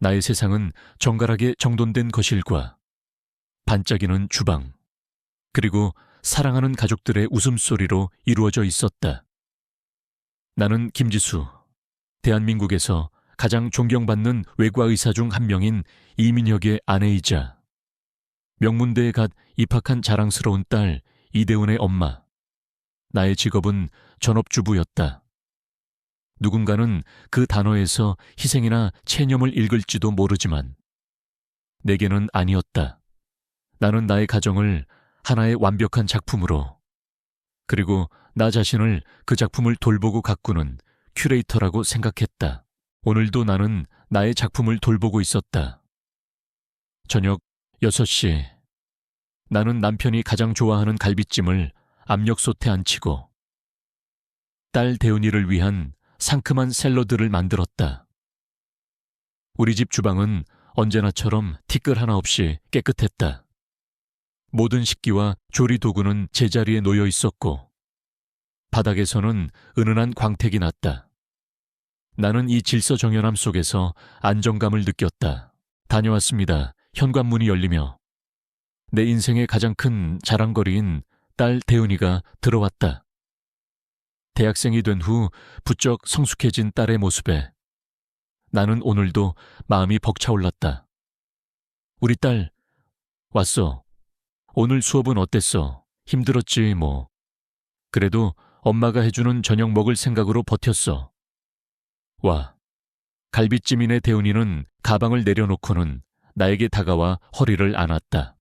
나의 세상은 정갈하게 정돈된 거실과 반짝이는 주방, 그리고 사랑하는 가족들의 웃음소리로 이루어져 있었다. 나는 김지수, 대한민국에서 가장 존경받는 외과의사 중 한 명인 이민혁의 아내이자 명문대에 갓 입학한 자랑스러운 딸 이대훈의 엄마. 나의 직업은 전업주부였다. 누군가는 그 단어에서 희생이나 체념을 읽을지도 모르지만 내게는 아니었다. 나는 나의 가정을 하나의 완벽한 작품으로, 그리고 나 자신을 그 작품을 돌보고 가꾸는 큐레이터라고 생각했다. 오늘도 나는 나의 작품을 돌보고 있었다. 저녁 6시, 나는 남편이 가장 좋아하는 갈비찜을 압력솥에 안치고 딸 대훈이를 위한 상큼한 샐러드를 만들었다. 우리 집 주방은 언제나처럼 티끌 하나 없이 깨끗했다. 모든 식기와 조리 도구는 제자리에 놓여 있었고 바닥에서는 은은한 광택이 났다. 나는 이 질서정연함 속에서 안정감을 느꼈다. 다녀왔습니다. 현관문이 열리며 내 인생의 가장 큰 자랑거리인 딸 대은이가 들어왔다. 대학생이 된 후 부쩍 성숙해진 딸의 모습에 나는 오늘도 마음이 벅차올랐다. 우리 딸, 왔어. 오늘 수업은 어땠어? 힘들었지 뭐. 그래도 엄마가 해주는 저녁 먹을 생각으로 버텼어. 와, 갈비찜이네. 대훈이는 가방을 내려놓고는 나에게 다가와 허리를 안았다.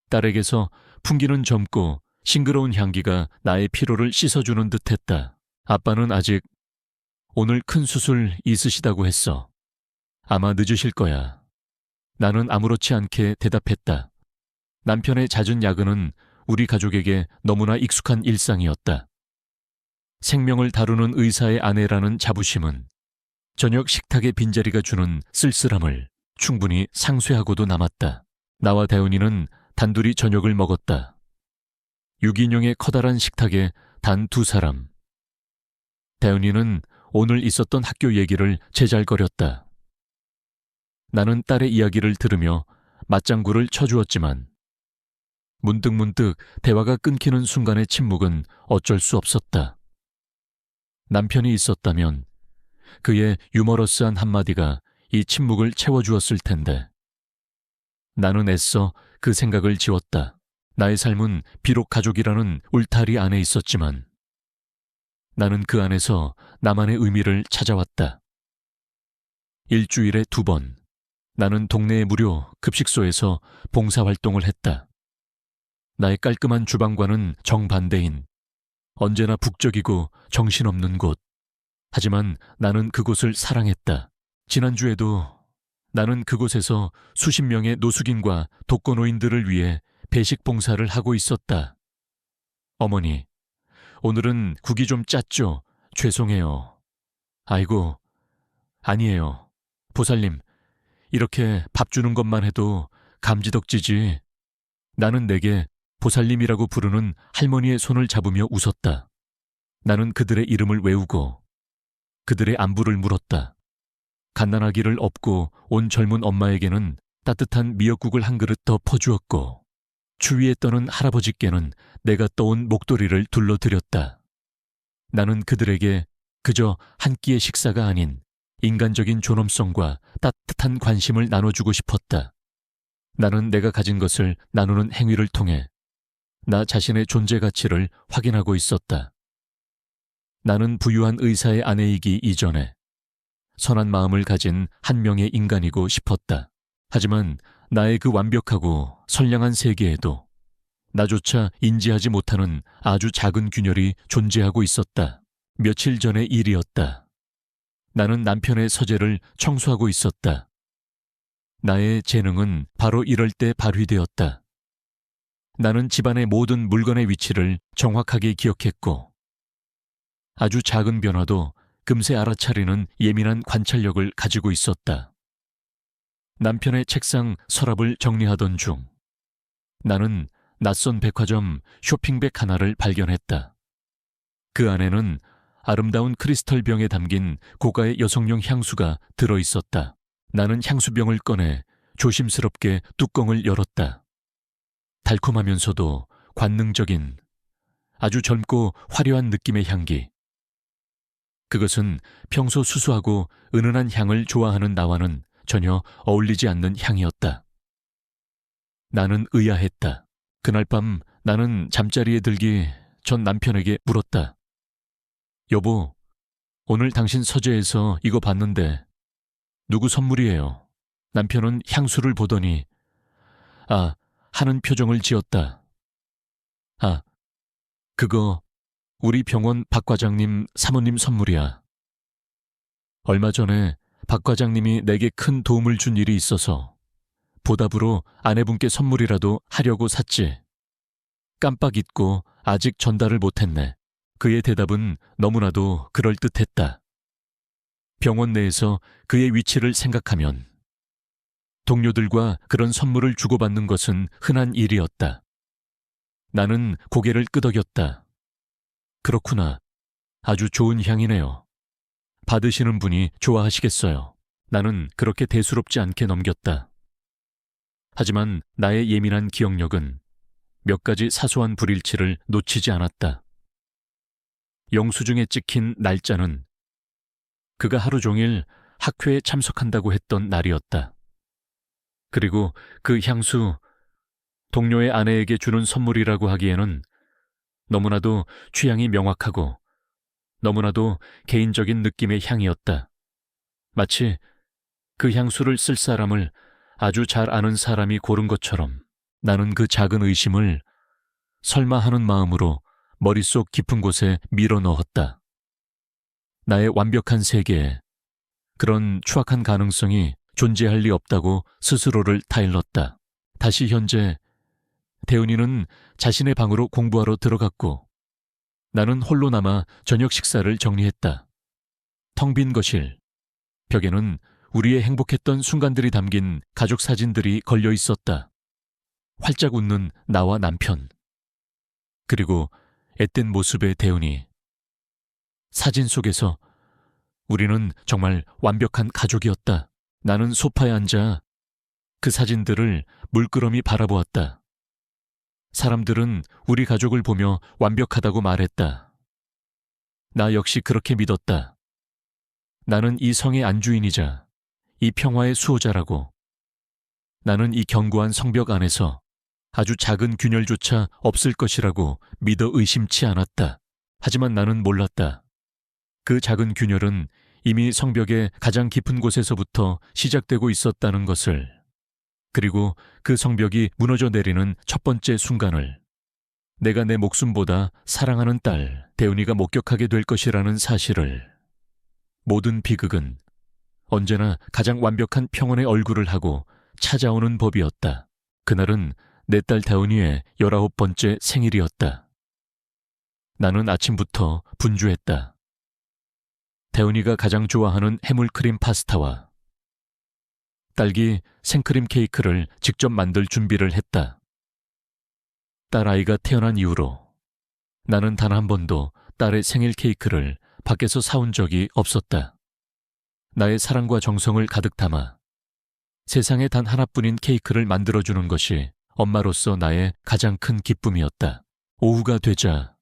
딸에게서 풍기는 젊고 싱그러운 향기가 나의 피로를 씻어주는 듯했다. 아빠는 아직 오늘 큰 수술 있으시다고 했어. 아마 늦으실 거야. 나는 아무렇지 않게 대답했다. 남편의 잦은 야근은 우리 가족에게 너무나 익숙한 일상이었다. 생명을 다루는 의사의 아내라는 자부심은 저녁 식탁의 빈자리가 주는 쓸쓸함을 충분히 상쇄하고도 남았다. 나와 대훈이는 단둘이 저녁을 먹었다. 6인용의 커다란 식탁에 단 2사람. 대훈이는 오늘 있었던 학교 얘기를 제잘거렸다. 나는 딸의 이야기를 들으며 맞장구를 쳐주었지만 문득문득 대화가 끊기는 순간의 침묵은 어쩔 수 없었다. 남편이 있었다면 그의 유머러스한 한마디가 이 침묵을 채워주었을 텐데 나는 애써 그 생각을 지웠다. 나의 삶은 비록 가족이라는 울타리 안에 있었지만 나는 그 안에서 나만의 의미를 찾아왔다. 일주일에 2번 나는 동네의 무료 급식소에서 봉사활동을 했다. 나의 깔끔한 주방과는 정반대인 언제나 북적이고 정신없는 곳. 하지만 나는 그곳을 사랑했다. 지난주에도 나는 그곳에서 수십 명의 노숙인과 독거노인들을 위해 배식 봉사를 하고 있었다. 어머니, 오늘은 국이 좀 짰죠? 죄송해요. 아이고, 아니에요. 보살님, 이렇게 밥 주는 것만 해도 감지덕지지. 나는 내게 보살님이라고 부르는 할머니의 손을 잡으며 웃었다. 나는 그들의 이름을 외우고 그들의 안부를 물었다. 갓난아기를 업고 온 젊은 엄마에게는 따뜻한 미역국을 한 그릇 더 퍼주었고 추위에 떠는 할아버지께는 내가 떠온 목도리를 둘러드렸다. 나는 그들에게 그저 한 끼의 식사가 아닌 인간적인 존엄성과 따뜻한 관심을 나눠주고 싶었다. 나는 내가 가진 것을 나누는 행위를 통해 나 자신의 존재 가치를 확인하고 있었다. 나는 부유한 의사의 아내이기 이전에 선한 마음을 가진 한 명의 인간이고 싶었다. 하지만 나의 그 완벽하고 선량한 세계에도 나조차 인지하지 못하는 아주 작은 균열이 존재하고 있었다. 며칠 전의 일이었다. 나는 남편의 서재를 청소하고 있었다. 나의 재능은 바로 이럴 때 발휘되었다. 나는 집안의 모든 물건의 위치를 정확하게 기억했고 아주 작은 변화도 금세 알아차리는 예민한 관찰력을 가지고 있었다. 남편의 책상 서랍을 정리하던 중 나는 낯선 백화점 쇼핑백 하나를 발견했다. 그 안에는 아름다운 크리스털 병에 담긴 고가의 여성용 향수가 들어있었다. 나는 향수병을 꺼내 조심스럽게 뚜껑을 열었다. 달콤하면서도 관능적인 아주 젊고 화려한 느낌의 향기. 그것은 평소 수수하고 은은한 향을 좋아하는 나와는 전혀 어울리지 않는 향이었다. 나는 의아했다. 그날 밤 나는 잠자리에 들기 전 남편에게 물었다. 여보, 오늘 당신 서재에서 이거 봤는데 누구 선물이에요? 남편은 향수를 보더니 하는 표정을 지었다. 그거 우리 병원 박 과장님 사모님 선물이야. 얼마 전에 박 과장님이 내게 큰 도움을 준 일이 있어서 보답으로 아내분께 선물이라도 하려고 샀지. 깜빡 잊고 아직 전달을 못했네. 그의 대답은 너무나도 그럴듯했다. 병원 내에서 그의 위치를 생각하면 동료들과 그런 선물을 주고받는 것은 흔한 일이었다. 나는 고개를 끄덕였다. 그렇구나. 아주 좋은 향이네요. 받으시는 분이 좋아하시겠어요. 나는 그렇게 대수롭지 않게 넘겼다. 하지만 나의 예민한 기억력은 몇 가지 사소한 불일치를 놓치지 않았다. 영수증에 찍힌 날짜는 그가 하루 종일 학회에 참석한다고 했던 날이었다. 그리고 그 향수, 동료의 아내에게 주는 선물이라고 하기에는 너무나도 취향이 명확하고 너무나도 개인적인 느낌의 향이었다. 마치 그 향수를 쓸 사람을 아주 잘 아는 사람이 고른 것처럼 나는 그 작은 의심을 설마 하는 마음으로 머릿속 깊은 곳에 밀어 넣었다. 나의 완벽한 세계에 그런 추악한 가능성이 존재할 리 없다고 스스로를 타일렀다. 다시 현재 대은이는 자신의 방으로 공부하러 들어갔고 나는 홀로 남아 저녁 식사를 정리했다. 텅 빈 거실, 벽에는 우리의 행복했던 순간들이 담긴 가족 사진들이 걸려 있었다. 활짝 웃는 나와 남편, 그리고 앳된 모습의 대은이. 사진 속에서 우리는 정말 완벽한 가족이었다. 나는 소파에 앉아 그 사진들을 물끄러미 바라보았다. 사람들은 우리 가족을 보며 완벽하다고 말했다. 나 역시 그렇게 믿었다. 나는 이 성의 안주인이자 이 평화의 수호자라고. 나는 이 견고한 성벽 안에서 아주 작은 균열조차 없을 것이라고 믿어 의심치 않았다. 하지만 나는 몰랐다. 그 작은 균열은 이미 성벽의 가장 깊은 곳에서부터 시작되고 있었다는 것을, 그리고 그 성벽이 무너져 내리는 첫 번째 순간을 내가 내 목숨보다 사랑하는 딸 대은이가 목격하게 될 것이라는 사실을. 모든 비극은 언제나 가장 완벽한 평온의 얼굴을 하고 찾아오는 법이었다. 그날은 내 딸 대은이의 19번째 생일이었다. 나는 아침부터 분주했다. 대은이가 가장 좋아하는 해물크림 파스타와 딸기 생크림 케이크를 직접 만들 준비를 했다. 딸아이가 태어난 이후로 나는 단 한 번도 딸의 생일 케이크를 밖에서 사온 적이 없었다. 나의 사랑과 정성을 가득 담아 세상에 단 하나뿐인 케이크를 만들어주는 것이 엄마로서 나의 가장 큰 기쁨이었다. 오후가 되자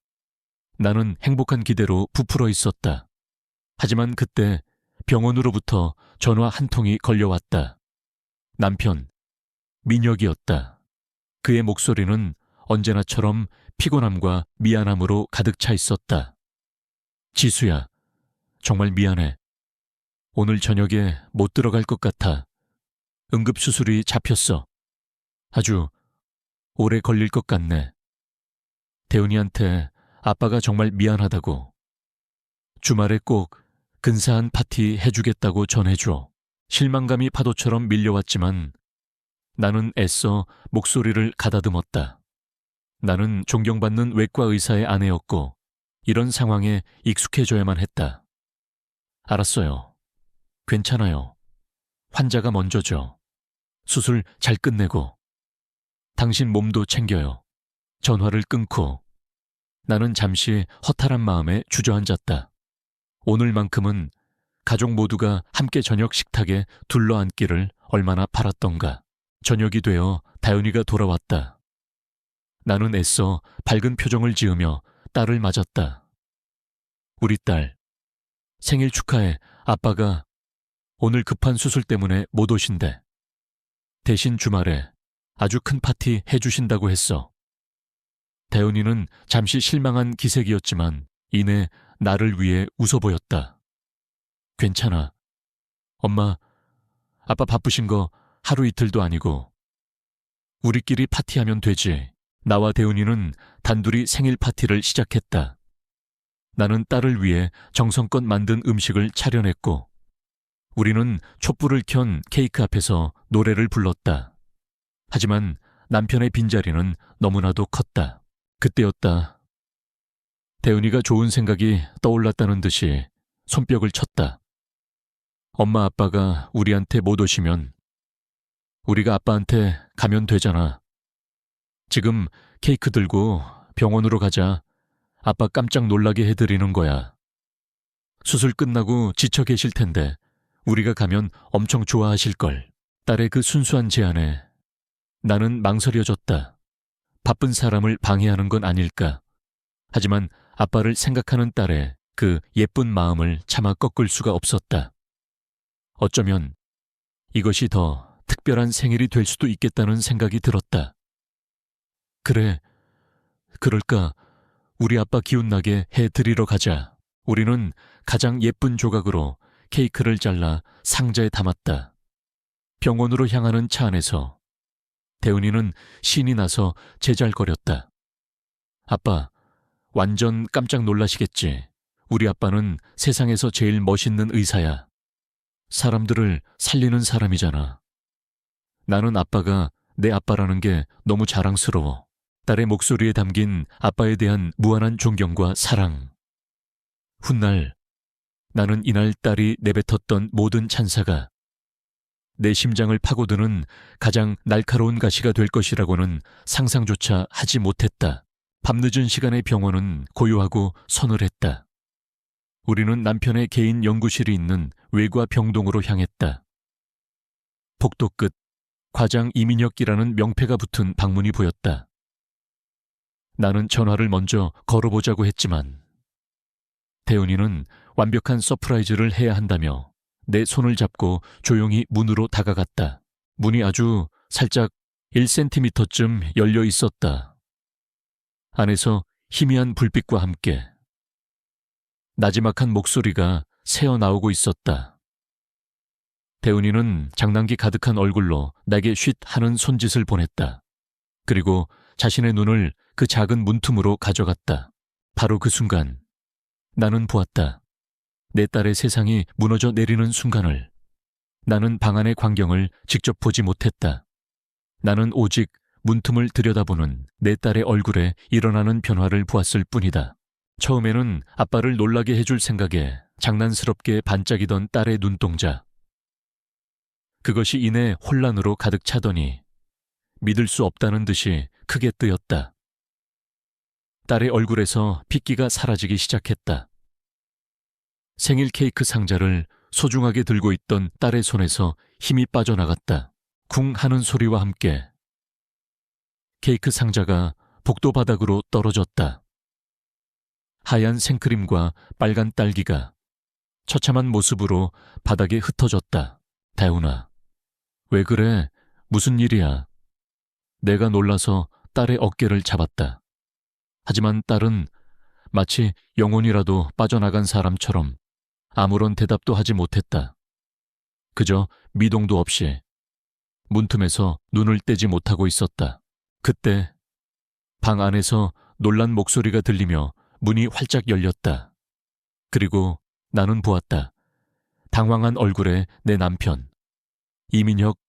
나는 행복한 기대로 부풀어 있었다. 하지만 그때 병원으로부터 전화 한 통이 걸려왔다. 남편, 민혁이었다. 그의 목소리는 언제나처럼 피곤함과 미안함으로 가득 차 있었다. 지수야, 정말 미안해. 오늘 저녁에 못 들어갈 것 같아. 응급수술이 잡혔어. 아주 오래 걸릴 것 같네. 대은이한테 아빠가 정말 미안하다고. 주말에 꼭 근사한 파티 해주겠다고 전해줘. 실망감이 파도처럼 밀려왔지만 나는 애써 목소리를 가다듬었다. 나는 존경받는 외과 의사의 아내였고 이런 상황에 익숙해져야만 했다. 알았어요. 괜찮아요. 환자가 먼저죠. 수술 잘 끝내고 당신 몸도 챙겨요. 전화를 끊고 나는 잠시 허탈한 마음에 주저앉았다. 오늘만큼은 가족 모두가 함께 저녁 식탁에 둘러앉기를 얼마나 바랐던가. 저녁이 되어 다윤이가 돌아왔다. 나는 애써 밝은 표정을 지으며 딸을 맞았다. 우리 딸, 생일 축하해. 아빠가 오늘 급한 수술 때문에 못 오신대. 대신 주말에 아주 큰 파티 해주신다고 했어. 다윤이는 잠시 실망한 기색이었지만 이내 나를 위해 웃어 보였다. 괜찮아. 엄마, 아빠 바쁘신 거 하루 이틀도 아니고. 우리끼리 파티하면 되지. 나와 대훈이는 단둘이 생일 파티를 시작했다. 나는 딸을 위해 정성껏 만든 음식을 차려냈고 우리는 촛불을 켠 케이크 앞에서 노래를 불렀다. 하지만 남편의 빈자리는 너무나도 컸다. 그때였다. 대훈이가 좋은 생각이 떠올랐다는 듯이 손뼉을 쳤다. 엄마 아빠가 우리한테 못 오시면 우리가 아빠한테 가면 되잖아. 지금 케이크 들고 병원으로 가자. 아빠 깜짝 놀라게 해드리는 거야. 수술 끝나고 지쳐 계실 텐데 우리가 가면 엄청 좋아하실걸. 딸의 그 순수한 제안에 나는 망설여졌다. 바쁜 사람을 방해하는 건 아닐까. 하지만 아빠를 생각하는 딸의 그 예쁜 마음을 차마 꺾을 수가 없었다. 어쩌면 이것이 더 특별한 생일이 될 수도 있겠다는 생각이 들었다. 그래, 그럴까. 우리 아빠 기운나게 해드리러 가자. 우리는 가장 예쁜 조각으로 케이크를 잘라 상자에 담았다. 병원으로 향하는 차 안에서 대훈이는 신이 나서 제잘거렸다. 아빠, 완전 깜짝 놀라시겠지. 우리 아빠는 세상에서 제일 멋있는 의사야. 사람들을 살리는 사람이잖아. 나는 아빠가 내 아빠라는 게 너무 자랑스러워. 딸의 목소리에 담긴 아빠에 대한 무한한 존경과 사랑. 훗날 나는 이날 딸이 내뱉었던 모든 찬사가 내 심장을 파고드는 가장 날카로운 가시가 될 것이라고는 상상조차 하지 못했다. 밤늦은 시간의 병원은 고요하고 서늘했다. 우리는 남편의 개인 연구실이 있는 외과 병동으로 향했다. 복도 끝 과장 이민혁이라는 명패가 붙은 방문이 보였다. 나는 전화를 먼저 걸어보자고 했지만 대훈이는 완벽한 서프라이즈를 해야 한다며 내 손을 잡고 조용히 문으로 다가갔다. 문이 아주 살짝 1cm쯤 열려 있었다. 안에서 희미한 불빛과 함께 나지막한 목소리가 새어나오고 있었다. 대훈이는 장난기 가득한 얼굴로 내게 쉿 하는 손짓을 보냈다. 그리고 자신의 눈을 그 작은 문틈으로 가져갔다. 바로 그 순간 나는 보았다. 내 딸의 세상이 무너져 내리는 순간을. 나는 방 안의 광경을 직접 보지 못했다. 나는 오직 문틈을 들여다보는 내 딸의 얼굴에 일어나는 변화를 보았을 뿐이다. 처음에는 아빠를 놀라게 해줄 생각에 장난스럽게 반짝이던 딸의 눈동자. 그것이 이내 혼란으로 가득 차더니 믿을 수 없다는 듯이 크게 뜨였다. 딸의 얼굴에서 핏기가 사라지기 시작했다. 생일 케이크 상자를 소중하게 들고 있던 딸의 손에서 힘이 빠져나갔다. 쿵 하는 소리와 함께 케이크 상자가 복도 바닥으로 떨어졌다. 하얀 생크림과 빨간 딸기가 처참한 모습으로 바닥에 흩어졌다. 다윤아, 왜 그래? 무슨 일이야? 내가 놀라서 딸의 어깨를 잡았다. 하지만 딸은 마치 영혼이라도 빠져나간 사람처럼 아무런 대답도 하지 못했다. 그저 미동도 없이 문틈에서 눈을 떼지 못하고 있었다. 그때 방 안에서 놀란 목소리가 들리며 문이 활짝 열렸다. 그리고 나는 보았다. 당황한 얼굴에 내 남편 이민혁,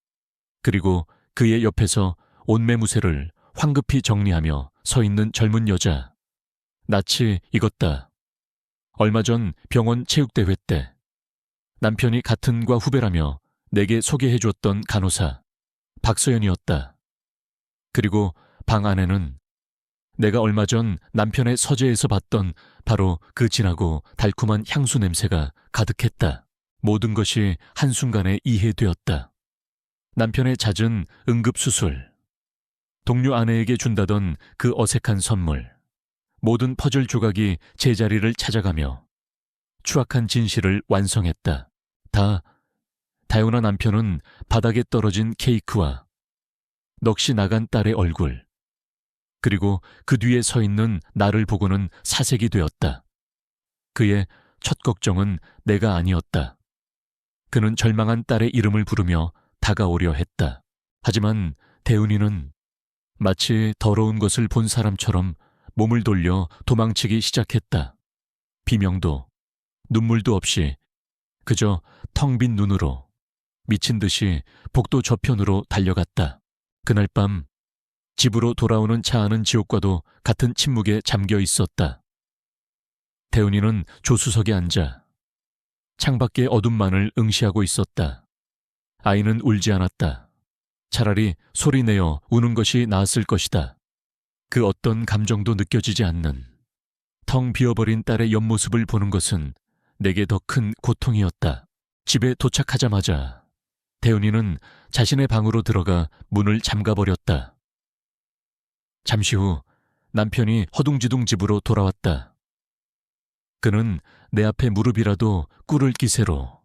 그리고 그의 옆에서 옷매무새를 황급히 정리하며 서 있는 젊은 여자. 낯이 익었다. 얼마 전 병원 체육대회 때 남편이 같은 과 후배라며 내게 소개해줬던 간호사 박서연이었다. 그리고 방 안에는 내가 얼마 전 남편의 서재에서 봤던 바로 그 진하고 달콤한 향수 냄새가 가득했다. 모든 것이 한순간에 이해되었다. 남편의 잦은 응급수술, 동료 아내에게 준다던 그 어색한 선물, 모든 퍼즐 조각이 제자리를 찾아가며 추악한 진실을 완성했다. 다요나 남편은 바닥에 떨어진 케이크와 넋이 나간 딸의 얼굴, 그리고 그 뒤에 서 있는 나를 보고는 사색이 되었다. 그의 첫 걱정은 내가 아니었다. 그는 절망한 딸의 이름을 부르며 다가오려 했다. 하지만 대운이는 마치 더러운 것을 본 사람처럼 몸을 돌려 도망치기 시작했다. 비명도 눈물도 없이 그저 텅 빈 눈으로 미친 듯이 복도 저편으로 달려갔다. 그날 밤 집으로 돌아오는 차 안은 지옥과도 같은 침묵에 잠겨 있었다. 대운이는 조수석에 앉아 창밖의 어둠만을 응시하고 있었다. 아이는 울지 않았다. 차라리 소리내어 우는 것이 나았을 것이다. 그 어떤 감정도 느껴지지 않는 텅 비어버린 딸의 옆모습을 보는 것은 내게 더 큰 고통이었다. 집에 도착하자마자 대운이는 자신의 방으로 들어가 문을 잠가버렸다. 잠시 후 남편이 허둥지둥 집으로 돌아왔다. 그는 내 앞에 무릎이라도 꿇을 기세로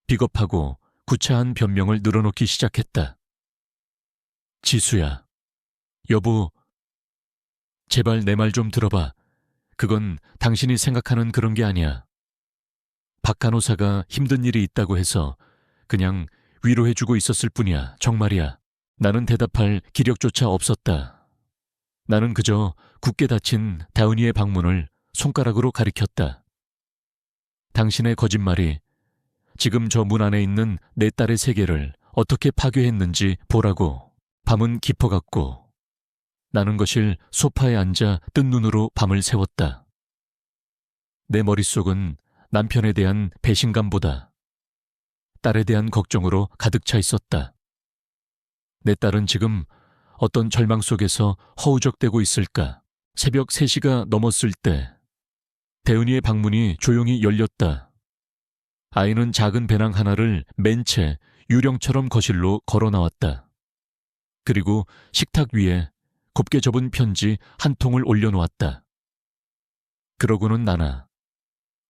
비겁하고 구차한 변명을 늘어놓기 시작했다. 지수야, 여보, 제발 내 말 좀 들어봐. 그건 당신이 생각하는 그런 게 아니야. 박 간호사가 힘든 일이 있다고 해서 그냥 위로해주고 있었을 뿐이야. 정말이야. 나는 대답할 기력조차 없었다. 나는 그저 굳게 닫힌 다은이의 방문을 손가락으로 가리켰다. 당신의 거짓말이 지금 저 문 안에 있는 내 딸의 세계를 어떻게 파괴했는지 보라고. 밤은 깊어갔고 나는 거실 소파에 앉아 뜬 눈으로 밤을 새웠다. 내 머릿속은 남편에 대한 배신감보다 딸에 대한 걱정으로 가득 차 있었다. 내 딸은 지금 어떤 절망 속에서 허우적대고 있을까? 새벽 3시가 넘었을 때 대은이의 방문이 조용히 열렸다. 아이는 작은 배낭 하나를 맨 채 유령처럼 거실로 걸어 나왔다. 그리고 식탁 위에 곱게 접은 편지 한 통을 올려놓았다. 그러고는 나나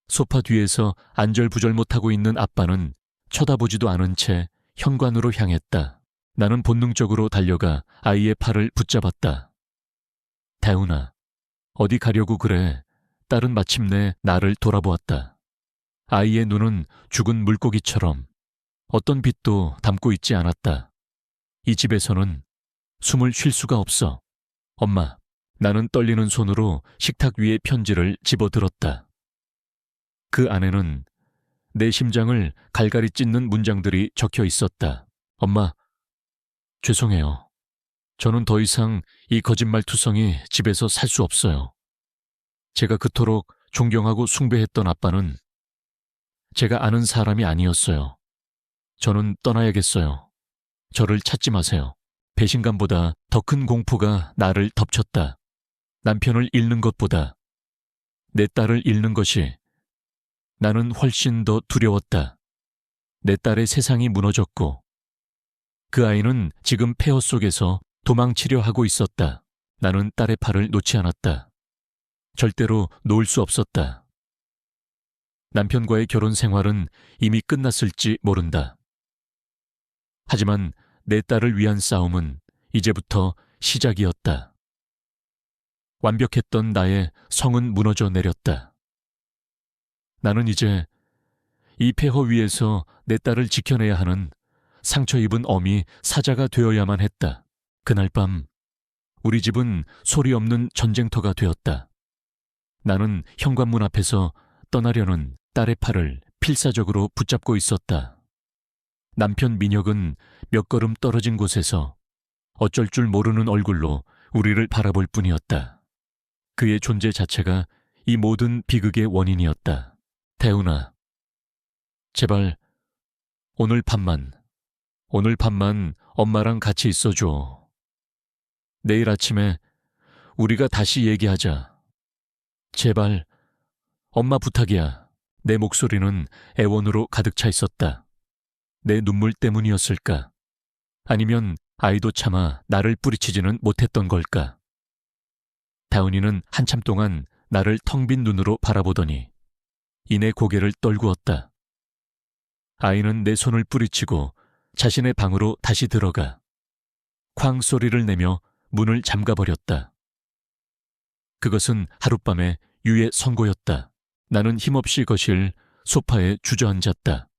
소파 뒤에서 안절부절 못하고 있는 아빠는 쳐다보지도 않은 채 현관으로 향했다. 나는 본능적으로 달려가 아이의 팔을 붙잡았다. 다은아, 어디 가려고 그래? 딸은 마침내 나를 돌아보았다. 아이의 눈은 죽은 물고기처럼 어떤 빛도 담고 있지 않았다. 이 집에서는 숨을 쉴 수가 없어. 엄마, 나는 떨리는 손으로 식탁 위에 편지를 집어들었다. 그 안에는 내 심장을 갈갈이 찢는 문장들이 적혀 있었다. 엄마, 죄송해요. 저는 더 이상 이 거짓말투성이 집에서 살 수 없어요. 제가 그토록 존경하고 숭배했던 아빠는 제가 아는 사람이 아니었어요. 저는 떠나야겠어요. 저를 찾지 마세요. 배신감보다 더 큰 공포가 나를 덮쳤다. 남편을 잃는 것보다 내 딸을 잃는 것이 나는 훨씬 더 두려웠다. 내 딸의 세상이 무너졌고 그 아이는 지금 폐허 속에서 도망치려 하고 있었다. 나는 딸의 팔을 놓지 않았다. 절대로 놓을 수 없었다. 남편과의 결혼 생활은 이미 끝났을지 모른다. 하지만 내 딸을 위한 싸움은 이제부터 시작이었다. 완벽했던 나의 성은 무너져 내렸다. 나는 이제 이 폐허 위에서 내 딸을 지켜내야 하는 상처 입은 어미 사자가 되어야만 했다. 그날 밤 우리 집은 소리 없는 전쟁터가 되었다. 나는 현관문 앞에서 떠나려는 딸의 팔을 필사적으로 붙잡고 있었다. 남편 민혁은 몇 걸음 떨어진 곳에서 어쩔 줄 모르는 얼굴로 우리를 바라볼 뿐이었다. 그의 존재 자체가 이 모든 비극의 원인이었다. 대훈아, 제발 오늘 밤만 엄마랑 같이 있어줘. 내일 아침에 우리가 다시 얘기하자. 제발 엄마 부탁이야. 내 목소리는 애원으로 가득 차 있었다. 내 눈물 때문이었을까? 아니면 아이도 차마 나를 뿌리치지는 못했던 걸까? 다은이는 한참 동안 나를 텅 빈 눈으로 바라보더니 이내 고개를 떨구었다. 아이는 내 손을 뿌리치고 자신의 방으로 다시 들어가 쾅 소리를 내며 문을 잠가버렸다. 그것은 하룻밤의 유의 선고였다. 나는 힘없이 거실 소파에 주저앉았다.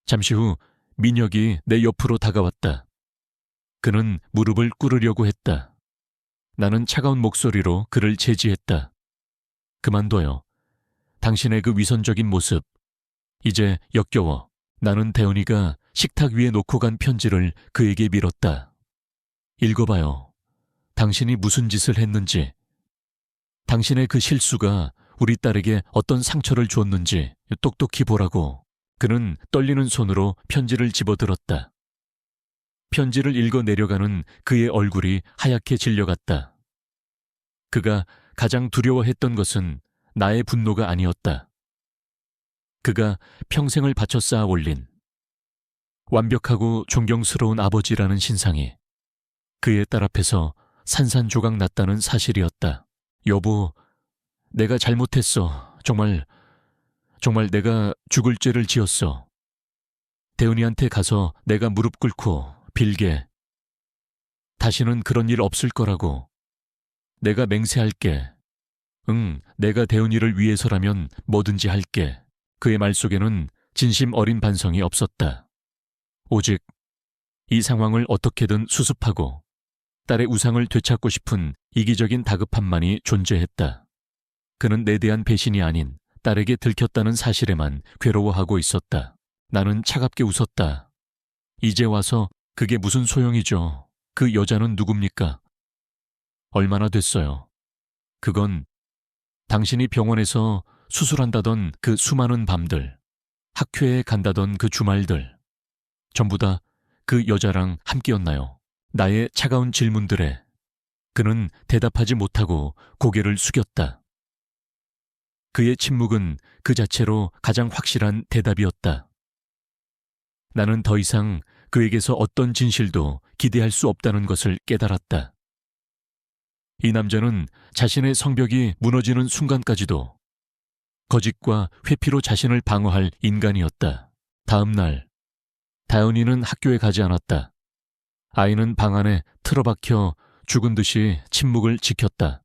잠시 후 민혁이 내 옆으로 다가왔다. 그는 무릎을 꿇으려고 했다. 나는 차가운 목소리로 그를 제지했다. 그만둬요. 당신의 그 위선적인 모습. 이제 역겨워. 나는 대은이가 식탁 위에 놓고 간 편지를 그에게 밀었다. 읽어봐요. 당신이 무슨 짓을 했는지. 당신의 그 실수가 우리 딸에게 어떤 상처를 주었는지 똑똑히 보라고. 그는 떨리는 손으로 편지를 집어들었다. 편지를 읽어 내려가는 그의 얼굴이 하얗게 질려갔다. 그가 가장 두려워했던 것은 나의 분노가 아니었다. 그가 평생을 바쳐 쌓아 올린 완벽하고 존경스러운 아버지라는 신상이 그의 딸 앞에서 산산조각 났다는 사실이었다. 여보, 내가 잘못했어. 정말 내가 죽을 죄를 지었어. 대은이한테 가서 내가 무릎 꿇고 빌게. 다시는 그런 일 없을 거라고. 내가 맹세할게. 응, 내가 대은이를 위해서라면 뭐든지 할게. 그의 말 속에는 진심 어린 반성이 없었다. 오직 이 상황을 어떻게든 수습하고 딸의 우상을 되찾고 싶은 이기적인 다급함만이 존재했다. 그는 내 대한 배신이 아닌 딸에게 들켰다는 사실에만 괴로워하고 있었다. 나는 차갑게 웃었다. 이제 와서 그게 무슨 소용이죠. 그 여자는 누굽니까? 얼마나 됐어요. 그건 당신이 병원에서 수술한다던 그 수많은 밤들, 학회에 간다던 그 주말들, 전부 다 그 여자랑 함께였나요? 나의 차가운 질문들에 그는 대답하지 못하고 고개를 숙였다. 그의 침묵은 그 자체로 가장 확실한 대답이었다. 나는 더 이상 그에게서 어떤 진실도 기대할 수 없다는 것을 깨달았다. 이 남자는 자신의 성벽이 무너지는 순간까지도 거짓과 회피로 자신을 방어할 인간이었다. 다음 날, 다은이는 학교에 가지 않았다. 아이는 방 안에 틀어박혀 죽은 듯이 침묵을 지켰다.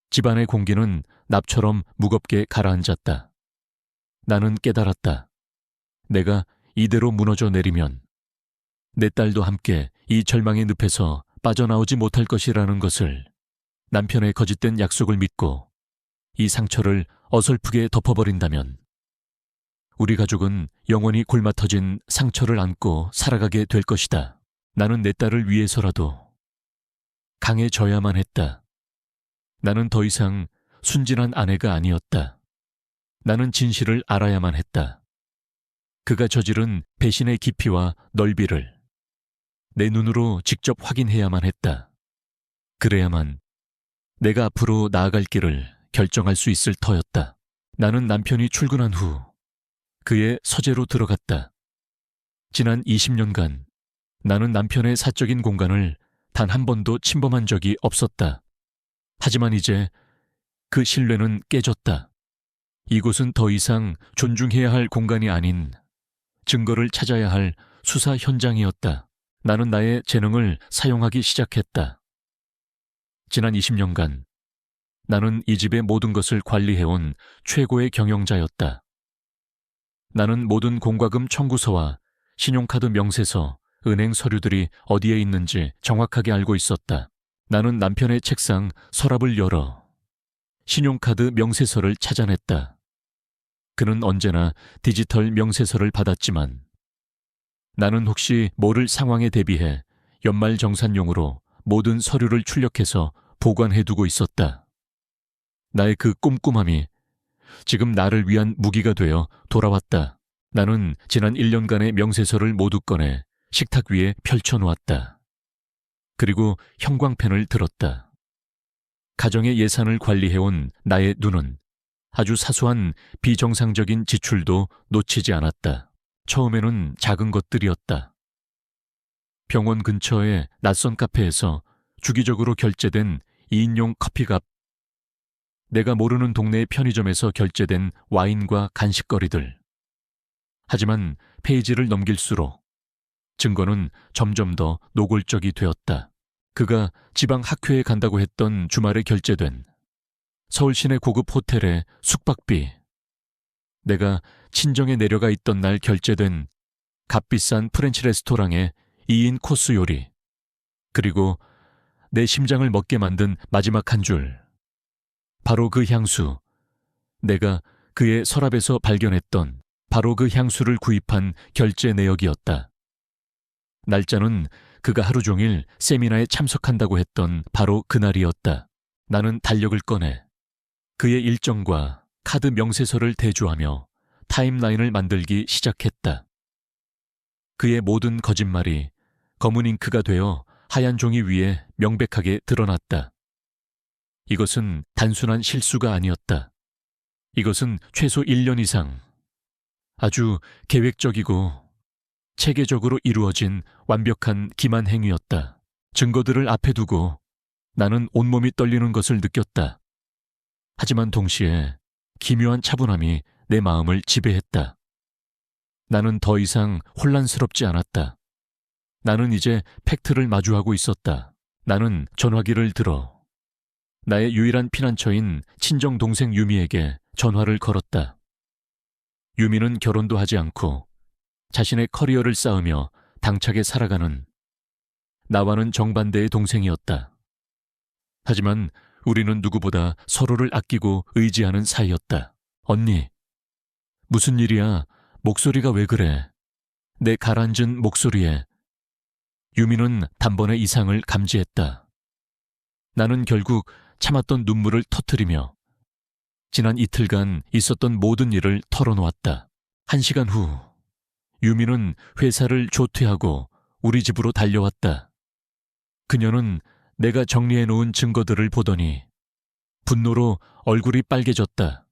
집안의 공기는 납처럼 무겁게 가라앉았다. 나는 깨달았다. 내가 이대로 무너져 내리면 내 딸도 함께 이 절망의 늪에서 빠져나오지 못할 것이라는 것을, 남편의 거짓된 약속을 믿고 이 상처를 어설프게 덮어버린다면 우리 가족은 영원히 골마터진 상처를 안고 살아가게 될 것이다. 나는 내 딸을 위해서라도 강해져야만 했다. 나는 더 이상 순진한 아내가 아니었다. 나는 진실을 알아야만 했다. 그가 저지른 배신의 깊이와 넓이를 내 눈으로 직접 확인해야만 했다. 그래야만 내가 앞으로 나아갈 길을 결정할 수 있을 터였다. 나는 남편이 출근한 후 그의 서재로 들어갔다. 지난 20년간 나는 남편의 사적인 공간을 단 한 번도 침범한 적이 없었다. 하지만 이제 그 신뢰는 깨졌다. 이곳은 더 이상 존중해야 할 공간이 아닌 증거를 찾아야 할 수사 현장이었다. 나는 나의 재능을 사용하기 시작했다. 지난 20년간 나는 이 집의 모든 것을 관리해온 최고의 경영자였다. 나는 모든 공과금 청구서와 신용카드 명세서, 은행 서류들이 어디에 있는지 정확하게 알고 있었다. 나는 남편의 책상 서랍을 열어 신용카드 명세서를 찾아냈다. 그는 언제나 디지털 명세서를 받았지만 나는 혹시 모를 상황에 대비해 연말정산용으로 모든 서류를 출력해서 보관해두고 있었다. 나의 그 꼼꼼함이 지금 나를 위한 무기가 되어 돌아왔다. 나는 지난 1년간의 명세서를 모두 꺼내 식탁 위에 펼쳐놓았다. 그리고 형광펜을 들었다. 가정의 예산을 관리해온 나의 눈은 아주 사소한 비정상적인 지출도 놓치지 않았다. 처음에는 작은 것들이었다. 병원 근처의 낯선 카페에서 주기적으로 결제된 2인용 커피값, 내가 모르는 동네의 편의점에서 결제된 와인과 간식거리들. 하지만 페이지를 넘길수록 증거는 점점 더 노골적이 되었다. 그가 지방 학회에 간다고 했던 주말에 결제된 서울 시내 고급 호텔의 숙박비, 내가 친정에 내려가 있던 날 결제된 값비싼 프렌치 레스토랑의 2인 코스 요리, 그리고 내 심장을 먹게 만든 마지막 한 줄, 바로 그 향수, 내가 그의 서랍에서 발견했던 바로 그 향수를 구입한 결제 내역이었다. 날짜는 그가 하루 종일 세미나에 참석한다고 했던 바로 그날이었다. 나는 달력을 꺼내 그의 일정과 카드 명세서를 대조하며 타임라인을 만들기 시작했다. 그의 모든 거짓말이 검은 잉크가 되어 하얀 종이 위에 명백하게 드러났다. 이것은 단순한 실수가 아니었다. 이것은 최소 1년 이상 아주 계획적이고 체계적으로 이루어진 완벽한 기만 행위였다. 증거들을 앞에 두고 나는 온몸이 떨리는 것을 느꼈다. 하지만 동시에 기묘한 차분함이 내 마음을 지배했다. 나는 더 이상 혼란스럽지 않았다. 나는 이제 팩트를 마주하고 있었다. 나는 전화기를 들어 나의 유일한 피난처인 친정 동생 유미에게 전화를 걸었다. 유미는 결혼도 하지 않고 자신의 커리어를 쌓으며 당차게 살아가는 나와는 정반대의 동생이었다. 하지만 우리는 누구보다 서로를 아끼고 의지하는 사이였다. 언니, 무슨 일이야? 목소리가 왜 그래? 내 가라앉은 목소리에 유미는 단번에 이상을 감지했다. 나는 결국 참았던 눈물을 터뜨리며 지난 이틀간 있었던 모든 일을 털어놓았다. 1시간 후 유미는 회사를 조퇴하고 우리 집으로 달려왔다. 그녀는 내가 정리해놓은 증거들을 보더니 분노로 얼굴이 빨개졌다.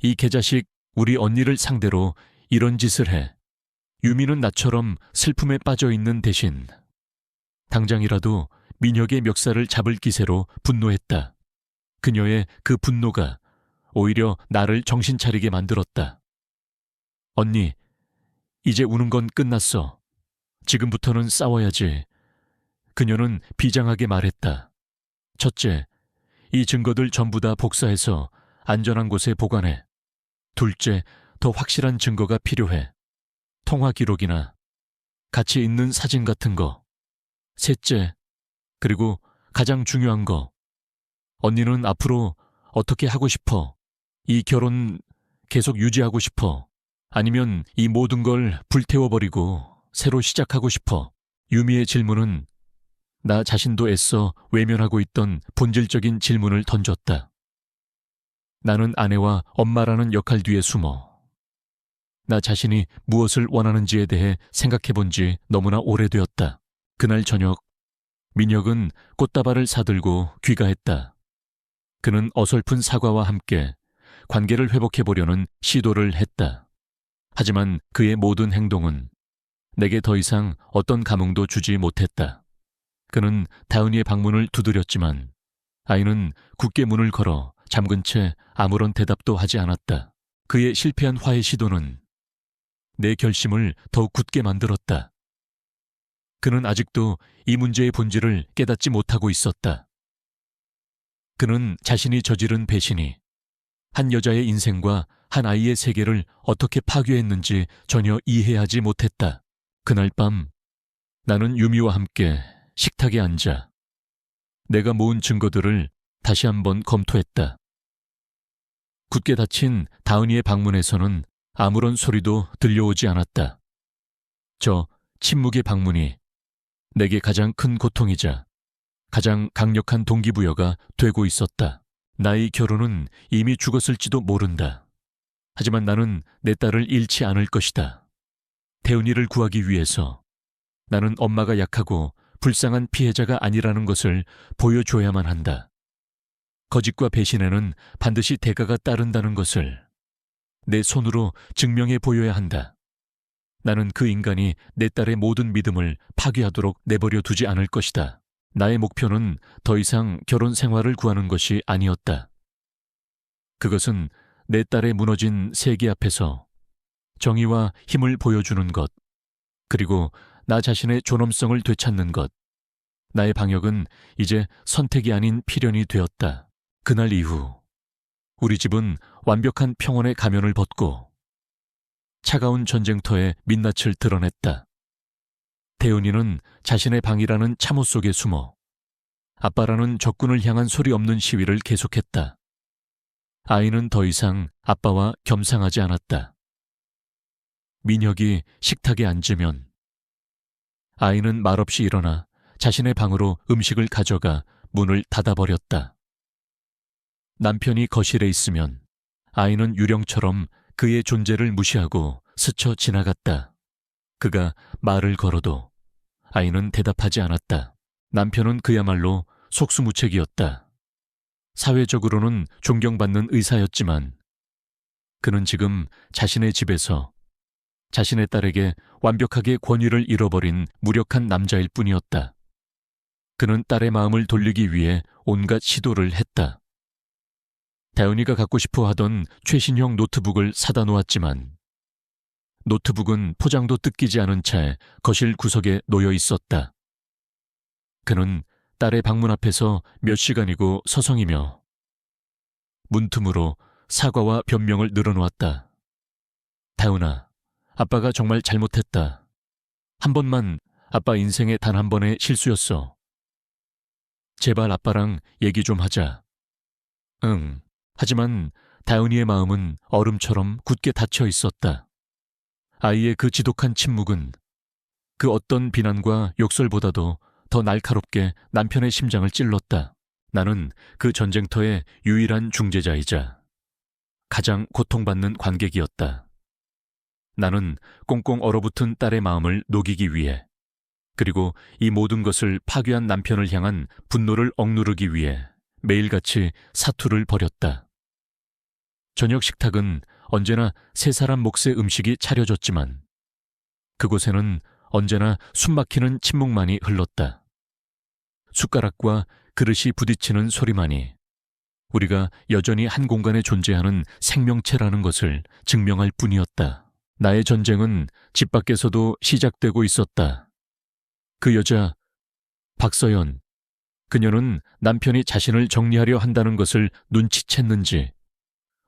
이 개자식 우리 언니를 상대로 이런 짓을 해. 유미는 나처럼 슬픔에 빠져있는 대신 당장이라도 민혁의 멱살을 잡을 기세로 분노했다. 그녀의 그 분노가 오히려 나를 정신 차리게 만들었다. 언니, 이제 우는 건 끝났어. 지금부터는 싸워야지. 그녀는 비장하게 말했다. 첫째, 이 증거들 전부 다 복사해서 안전한 곳에 보관해. 둘째, 더 확실한 증거가 필요해. 통화 기록이나 같이 있는 사진 같은 거. 셋째, 그리고 가장 중요한 거. 언니는 앞으로 어떻게 하고 싶어? 이 결혼 계속 유지하고 싶어? 아니면 이 모든 걸 불태워버리고 새로 시작하고 싶어? 유미의 질문은 나 자신도 애써 외면하고 있던 본질적인 질문을 던졌다. 나는 아내와 엄마라는 역할 뒤에 숨어 나 자신이 무엇을 원하는지에 대해 생각해 본 지 너무나 오래되었다. 그날 저녁 민혁은 꽃다발을 사들고 귀가했다. 그는 어설픈 사과와 함께 관계를 회복해 보려는 시도를 했다. 하지만 그의 모든 행동은 내게 더 이상 어떤 감흥도 주지 못했다. 그는 다은이의 방문을 두드렸지만 아이는 굳게 문을 걸어 잠근 채 아무런 대답도 하지 않았다. 그의 실패한 화해 시도는 내 결심을 더욱 굳게 만들었다. 그는 아직도 이 문제의 본질을 깨닫지 못하고 있었다. 그는 자신이 저지른 배신이 한 여자의 인생과 한 아이의 세계를 어떻게 파괴했는지 전혀 이해하지 못했다. 그날 밤 나는 유미와 함께 식탁에 앉아 내가 모은 증거들을 다시 한번 검토했다. 굳게 닫힌 다은이의 방문에서는 아무런 소리도 들려오지 않았다. 저 침묵의 방문이 내게 가장 큰 고통이자 가장 강력한 동기부여가 되고 있었다. 나의 결혼은 이미 죽었을지도 모른다. 하지만 나는 내 딸을 잃지 않을 것이다. 태은이를 구하기 위해서 나는 엄마가 약하고 불쌍한 피해자가 아니라는 것을 보여줘야만 한다. 거짓과 배신에는 반드시 대가가 따른다는 것을 내 손으로 증명해 보여야 한다. 나는 그 인간이 내 딸의 모든 믿음을 파괴하도록 내버려 두지 않을 것이다. 나의 목표는 더 이상 결혼 생활을 구하는 것이 아니었다. 그것은 내 딸의 무너진 세계 앞에서 정의와 힘을 보여주는 것, 그리고 나 자신의 존엄성을 되찾는 것. 나의 방역은 이제 선택이 아닌 필연이 되었다. 그날 이후 우리 집은 완벽한 평온의 가면을 벗고 차가운 전쟁터의 민낯을 드러냈다. 대은이는 자신의 방이라는 참호 속에 숨어 아빠라는 적군을 향한 소리 없는 시위를 계속했다. 아이는 더 이상 아빠와 겸상하지 않았다. 민혁이 식탁에 앉으면 아이는 말없이 일어나 자신의 방으로 음식을 가져가 문을 닫아버렸다. 남편이 거실에 있으면 아이는 유령처럼 그의 존재를 무시하고 스쳐 지나갔다. 그가 말을 걸어도 아이는 대답하지 않았다. 남편은 그야말로 속수무책이었다. 사회적으로는 존경받는 의사였지만 그는 지금 자신의 집에서 자신의 딸에게 완벽하게 권위를 잃어버린 무력한 남자일 뿐이었다. 그는 딸의 마음을 돌리기 위해 온갖 시도를 했다. 다윤이가 갖고 싶어 하던 최신형 노트북을 사다 놓았지만 노트북은 포장도 뜯기지 않은 채 거실 구석에 놓여 있었다. 그는 딸의 방문 앞에서 몇 시간이고 서성이며 문틈으로 사과와 변명을 늘어놓았다. 다윤아, 아빠가 정말 잘못했다. 한 번만, 아빠 인생의 단 한 번의 실수였어. 제발 아빠랑 얘기 좀 하자. 응. 하지만 다윤이의 마음은 얼음처럼 굳게 닫혀 있었다. 아이의 그 지독한 침묵은 그 어떤 비난과 욕설보다도 더 날카롭게 남편의 심장을 찔렀다. 나는 그 전쟁터의 유일한 중재자이자 가장 고통받는 관객이었다. 나는 꽁꽁 얼어붙은 딸의 마음을 녹이기 위해, 그리고 이 모든 것을 파괴한 남편을 향한 분노를 억누르기 위해 매일같이 사투를 벌였다. 저녁 식탁은 언제나 세 사람 몫의 음식이 차려졌지만 그곳에는 언제나 숨막히는 침묵만이 흘렀다. 숟가락과 그릇이 부딪히는 소리만이 우리가 여전히 한 공간에 존재하는 생명체라는 것을 증명할 뿐이었다. 나의 전쟁은 집 밖에서도 시작되고 있었다. 그 여자, 박서연, 그녀는 남편이 자신을 정리하려 한다는 것을 눈치챘는지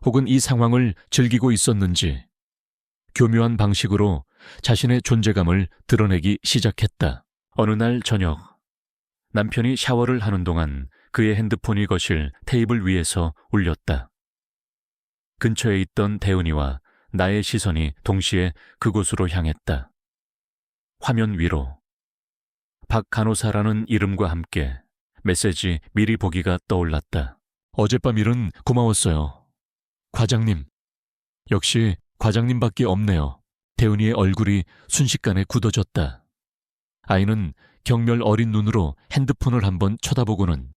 혹은 이 상황을 즐기고 있었는지 교묘한 방식으로 자신의 존재감을 드러내기 시작했다. 어느 날 저녁, 남편이 샤워를 하는 동안 그의 핸드폰이 거실 테이블 위에서 울렸다. 근처에 있던 대은이와 나의 시선이 동시에 그곳으로 향했다. 화면 위로 박 간호사라는 이름과 함께 메시지 미리 보기가 떠올랐다. 어젯밤 일은 고마웠어요. 과장님. 역시 과장님밖에 없네요. 대은이의 얼굴이 순식간에 굳어졌다. 아이는 경멸 어린 눈으로 핸드폰을 한번 쳐다보고는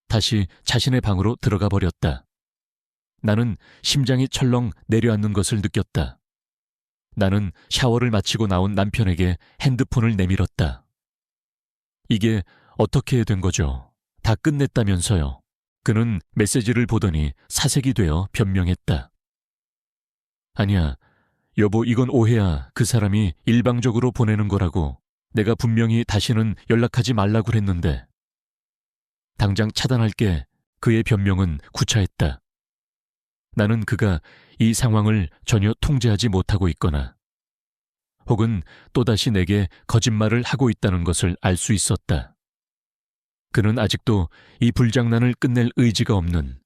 다시 자신의 방으로 들어가 버렸다. 나는 심장이 철렁 내려앉는 것을 느꼈다. 나는 샤워를 마치고 나온 남편에게 핸드폰을 내밀었다. 이게 어떻게 된 거죠? 다 끝냈다면서요. 그는 메시지를 보더니 사색이 되어 변명했다. 아니야, 여보, 이건 오해야. 그 사람이 일방적으로 보내는 거라고. 내가 분명히 다시는 연락하지 말라고 했는데. 당장 차단할게. 그의 변명은 구차했다. 나는 그가 이 상황을 전혀 통제하지 못하고 있거나 혹은 또다시 내게 거짓말을 하고 있다는 것을 알 수 있었다. 그는 아직도 이 불장난을 끝낼 의지가 없는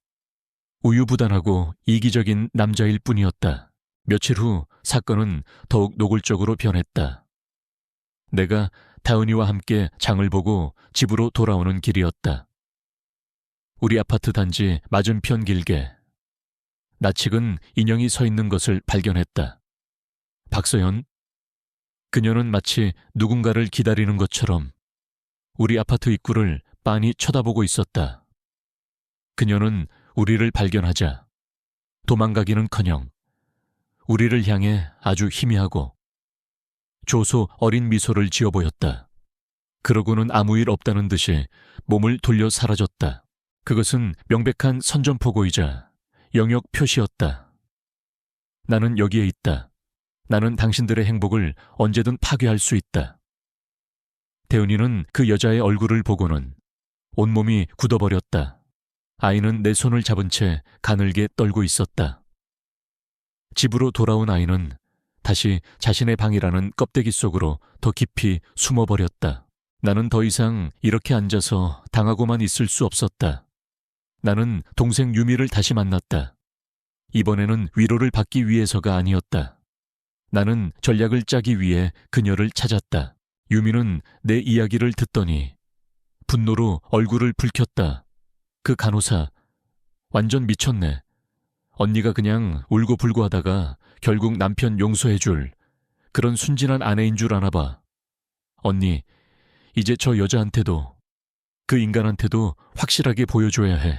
우유부단하고 이기적인 남자일 뿐이었다. 며칠 후 사건은 더욱 노골적으로 변했다. 내가 다은이와 함께 장을 보고 집으로 돌아오는 길이었다. 우리 아파트 단지 맞은편 길게 낯익은 인형이 서 있는 것을 발견했다. 박서연? 그녀는 마치 누군가를 기다리는 것처럼 우리 아파트 입구를 빤히 쳐다보고 있었다. 그녀는 우리를 발견하자 도망가기는커녕 우리를 향해 아주 희미하고 조소 어린 미소를 지어 보였다. 그러고는 아무 일 없다는 듯이 몸을 돌려 사라졌다. 그것은 명백한 선전포고이자 영역 표시였다. 나는 여기에 있다. 나는 당신들의 행복을 언제든 파괴할 수 있다. 대은이는 그 여자의 얼굴을 보고는 온몸이 굳어버렸다. 아이는 내 손을 잡은 채 가늘게 떨고 있었다. 집으로 돌아온 아이는 다시 자신의 방이라는 껍데기 속으로 더 깊이 숨어버렸다. 나는 더 이상 이렇게 앉아서 당하고만 있을 수 없었다. 나는 동생 유미를 다시 만났다. 이번에는 위로를 받기 위해서가 아니었다. 나는 전략을 짜기 위해 그녀를 찾았다. 유미는 내 이야기를 듣더니 분노로 얼굴을 붉혔다. 그 간호사 완전 미쳤네. 언니가 그냥 울고불고 하다가 결국 남편 용서해줄 그런 순진한 아내인 줄 아나 봐. 언니, 이제 저 여자한테도 그 인간한테도 확실하게 보여줘야 해.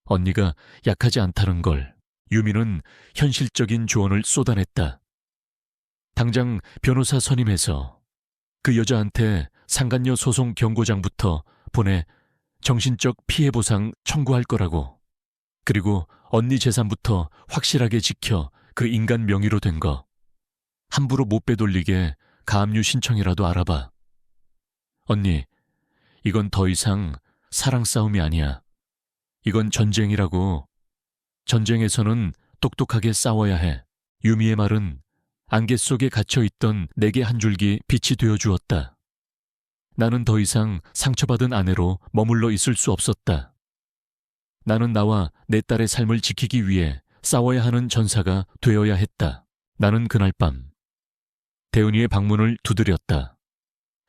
언니가 약하지 않다는 걸. 유미는 현실적인 조언을 쏟아냈다. 당장 변호사 선임해서 그 여자한테 상간녀 소송 경고장부터 보내 정신적 피해 보상 청구할 거라고. 그리고 언니 재산부터 확실하게 지켜 그 인간 명의로 된 거. 함부로 못 빼돌리게 가압류 신청이라도 알아봐. 언니, 이건 더 이상 사랑 싸움이 아니야. 이건 전쟁이라고. 전쟁에서는 똑똑하게 싸워야 해. 유미의 말은 안개 속에 갇혀있던 내게 한 줄기 빛이 되어주었다. 나는 더 이상 상처받은 아내로 머물러 있을 수 없었다. 나는 나와 내 딸의 삶을 지키기 위해 싸워야 하는 전사가 되어야 했다. 나는 그날 밤 대은이의 방문을 두드렸다.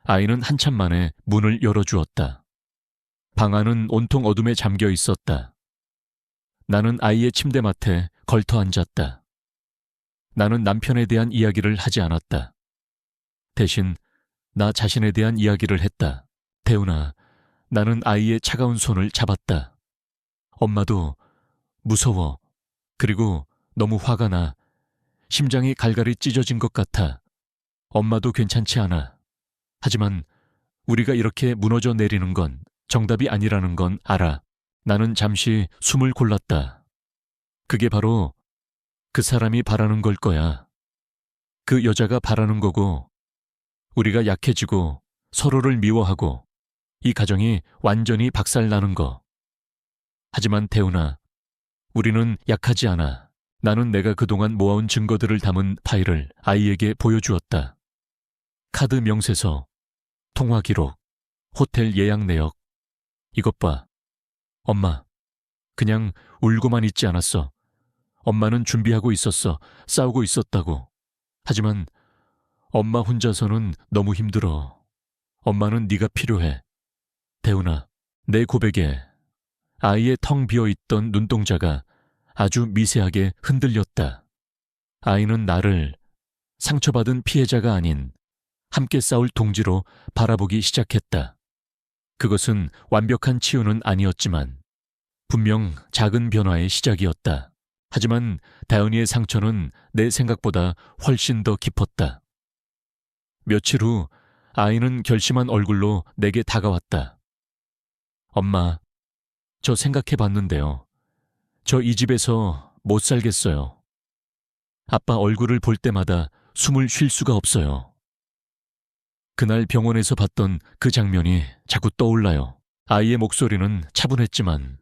아이는 한참 만에 문을 열어주었다. 방 안은 온통 어둠에 잠겨 있었다. 나는 아이의 침대맡에 걸터 앉았다. 나는 남편에 대한 이야기를 하지 않았다. 대신 나 자신에 대한 이야기를 했다. 대훈아, 나는 아이의 차가운 손을 잡았다. 엄마도 무서워. 그리고 너무 화가 나. 심장이 갈갈이 찢어진 것 같아. 엄마도 괜찮지 않아. 하지만 우리가 이렇게 무너져 내리는 건 정답이 아니라는 건 알아. 나는 잠시 숨을 골랐다. 그게 바로 그 사람이 바라는 걸 거야. 그 여자가 바라는 거고, 우리가 약해지고 서로를 미워하고 이 가정이 완전히 박살나는 거. 하지만 대훈아, 우리는 약하지 않아. 나는 내가 그동안 모아온 증거들을 담은 파일을 아이에게 보여주었다. 카드 명세서, 통화 기록, 호텔 예약 내역. 이것 봐. 엄마, 그냥 울고만 있지 않았어. 엄마는 준비하고 있었어. 싸우고 있었다고. 하지만 엄마 혼자서는 너무 힘들어. 엄마는 네가 필요해. 대훈아, 내 고백에 아이의 텅 비어있던 눈동자가 아주 미세하게 흔들렸다. 아이는 나를 상처받은 피해자가 아닌 함께 싸울 동지로 바라보기 시작했다. 그것은 완벽한 치유는 아니었지만 분명 작은 변화의 시작이었다. 하지만 다은이의 상처는 내 생각보다 훨씬 더 깊었다. 며칠 후 아이는 결심한 얼굴로 내게 다가왔다. 엄마, 저 생각해 봤는데요. 저 이 집에서 못 살겠어요. 아빠 얼굴을 볼 때마다 숨을 쉴 수가 없어요. 그날 병원에서 봤던 그 장면이 자꾸 떠올라요. 아이의 목소리는 차분했지만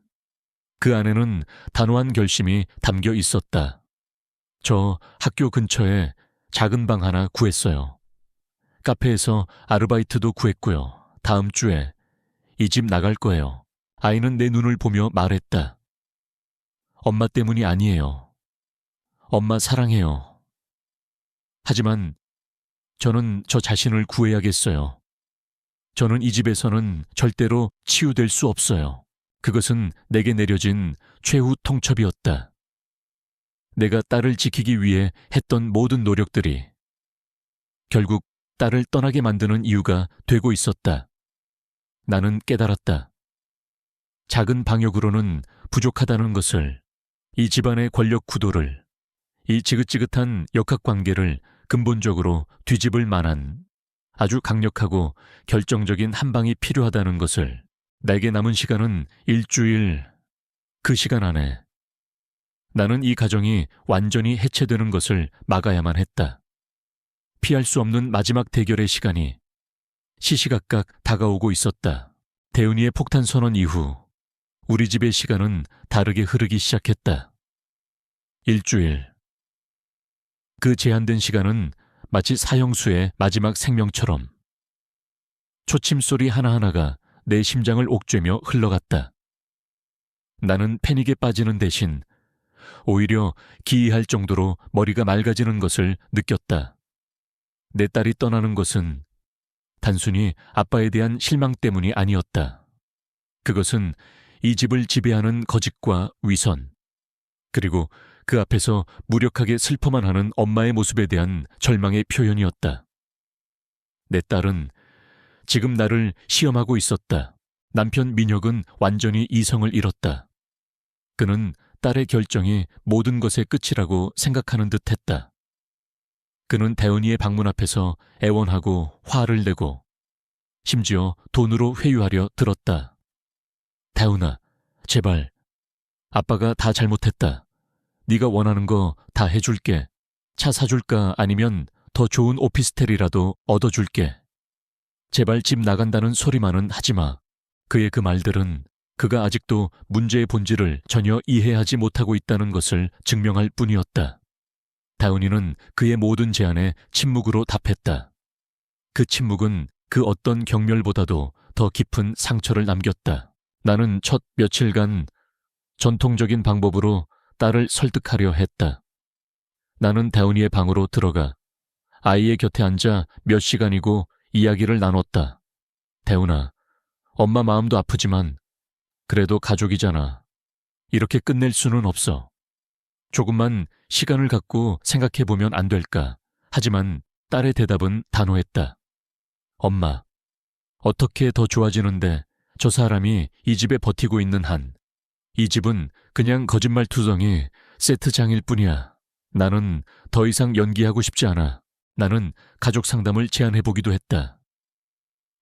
그 안에는 단호한 결심이 담겨 있었다. 저 학교 근처에 작은 방 하나 구했어요. 카페에서 아르바이트도 구했고요. 다음 주에 이 집 나갈 거예요. 아이는 내 눈을 보며 말했다. 엄마 때문이 아니에요. 엄마 사랑해요. 하지만 저는 저 자신을 구해야겠어요. 저는 이 집에서는 절대로 치유될 수 없어요. 그것은 내게 내려진 최후 통첩이었다. 내가 딸을 지키기 위해 했던 모든 노력들이 결국 딸을 떠나게 만드는 이유가 되고 있었다. 나는 깨달았다. 작은 방역으로는 부족하다는 것을, 이 집안의 권력 구도를, 이 지긋지긋한 역학관계를 근본적으로 뒤집을 만한 아주 강력하고 결정적인 한 방이 필요하다는 것을, 내게 남은 시간은 일주일, 그 시간 안에 나는 이 가정이 완전히 해체되는 것을 막아야만 했다. 피할 수 없는 마지막 대결의 시간이 시시각각 다가오고 있었다. 대은이의 폭탄 선언 이후 우리 집의 시간은 다르게 흐르기 시작했다. 일주일. 그 제한된 시간은 마치 사형수의 마지막 생명처럼 초침 소리 하나하나가 내 심장을 옥죄며 흘러갔다. 나는 패닉에 빠지는 대신 오히려 기이할 정도로 머리가 맑아지는 것을 느꼈다. 내 딸이 떠나는 것은 단순히 아빠에 대한 실망 때문이 아니었다. 그것은 이 집을 지배하는 거짓과 위선, 그리고 그 앞에서 무력하게 슬퍼만 하는 엄마의 모습에 대한 절망의 표현이었다. 내 딸은 지금 나를 시험하고 있었다. 남편 민혁은 완전히 이성을 잃었다. 그는 딸의 결정이 모든 것의 끝이라고 생각하는 듯했다. 그는 대은이의 방문 앞에서 애원하고 화를 내고 심지어 돈으로 회유하려 들었다. 대은아, 제발. 아빠가 다 잘못했다. 네가 원하는 거 다 해줄게. 차 사줄까 아니면 더 좋은 오피스텔이라도 얻어줄게. 제발 집 나간다는 소리만은 하지 마. 그의 그 말들은 그가 아직도 문제의 본질을 전혀 이해하지 못하고 있다는 것을 증명할 뿐이었다. 다운이는 그의 모든 제안에 침묵으로 답했다. 그 침묵은 그 어떤 경멸보다도 더 깊은 상처를 남겼다. 나는 첫 며칠간 전통적인 방법으로 딸을 설득하려 했다. 나는 다운이의 방으로 들어가 아이의 곁에 앉아 몇 시간이고 이야기를 나눴다. 대훈아, 엄마 마음도 아프지만 그래도 가족이잖아. 이렇게 끝낼 수는 없어. 조금만 시간을 갖고 생각해보면 안 될까. 하지만 딸의 대답은 단호했다. 엄마, 어떻게 더 좋아지는데 저 사람이 이 집에 버티고 있는 한, 이 집은 그냥 거짓말투성이 세트장일 뿐이야. 나는 더 이상 연기하고 싶지 않아. 나는 가족 상담을 제안해보기도 했다.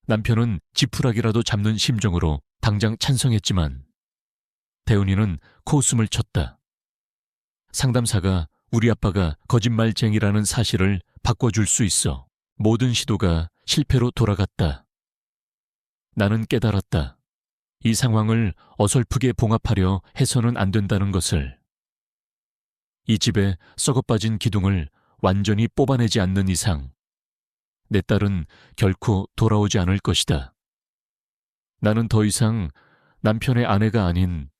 남편은 지푸라기라도 잡는 심정으로 당장 찬성했지만 대훈이는 코웃음을 쳤다. 상담사가 우리 아빠가 거짓말쟁이라는 사실을 바꿔줄 수 있어. 모든 시도가 실패로 돌아갔다. 나는 깨달았다. 이 상황을 어설프게 봉합하려 해서는 안 된다는 것을. 이 집에 썩어빠진 기둥을 완전히 뽑아내지 않는 이상 내 딸은 결코 돌아오지 않을 것이다. 나는 더 이상 남편의 아내가 아닌